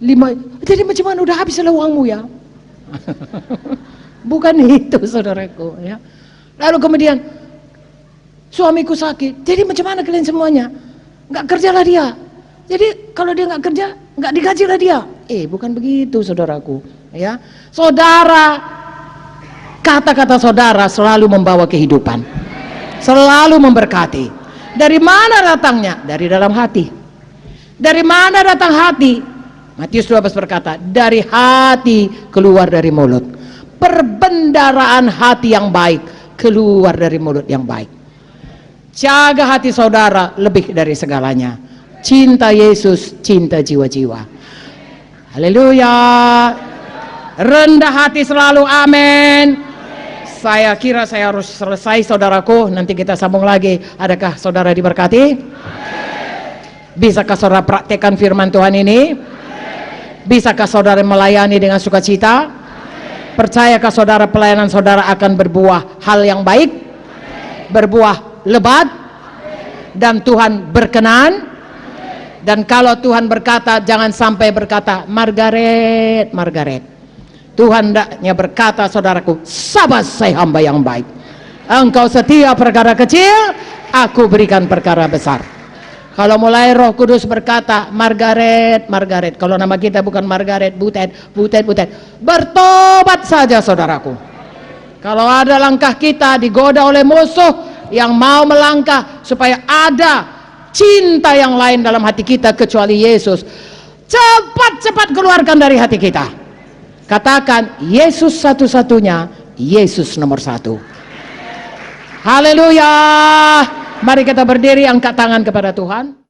5, jadi macam mana, udah habis uangmu ya? Bukan itu saudaraku, ya. Lalu kemudian, suamiku sakit, jadi macam mana kalian semuanya? Nggak kerjalah dia. Jadi kalau dia nggak kerja, nggak digajilah dia. Bukan begitu saudaraku, ya. Saudara, kata-kata saudara selalu membawa kehidupan, selalu memberkati. Dari mana datangnya? Dari dalam hati. Dari mana datang hati? Matius 12 berkata, dari hati keluar dari mulut. Perbendaharaan hati yang baik keluar dari mulut yang baik. Jaga hati saudara lebih dari segalanya. Cinta Yesus, cinta jiwa-jiwa. Haleluya. Rendah hati selalu, amin. Saya kira saya harus selesai, saudaraku. Nanti kita sambung lagi. Adakah saudara diberkati? Bisakah saudara praktekkan firman Tuhan ini? Bisakah saudara melayani dengan sukacita? Percayakah saudara pelayanan saudara akan berbuah hal yang baik? Berbuah lebat? Dan Tuhan berkenan? Dan kalau Tuhan berkata, jangan sampai berkata, Margaret, Margaret. Tuhan hendaknya berkata, saudaraku, sabar saya hamba yang baik. Engkau setia perkara kecil, aku berikan perkara besar. Kalau mulai Roh Kudus berkata, Margaret, Margaret. Kalau nama kita bukan Margaret, Butet, Butet, Butet. Bertobat saja, saudaraku. Kalau ada langkah kita digoda oleh musuh yang mau melangkah supaya ada cinta yang lain dalam hati kita kecuali Yesus, cepat-cepat keluarkan dari hati kita. Katakan, Yesus satu-satunya, Yesus nomor satu. Haleluya. Mari kita berdiri, angkat tangan kepada Tuhan.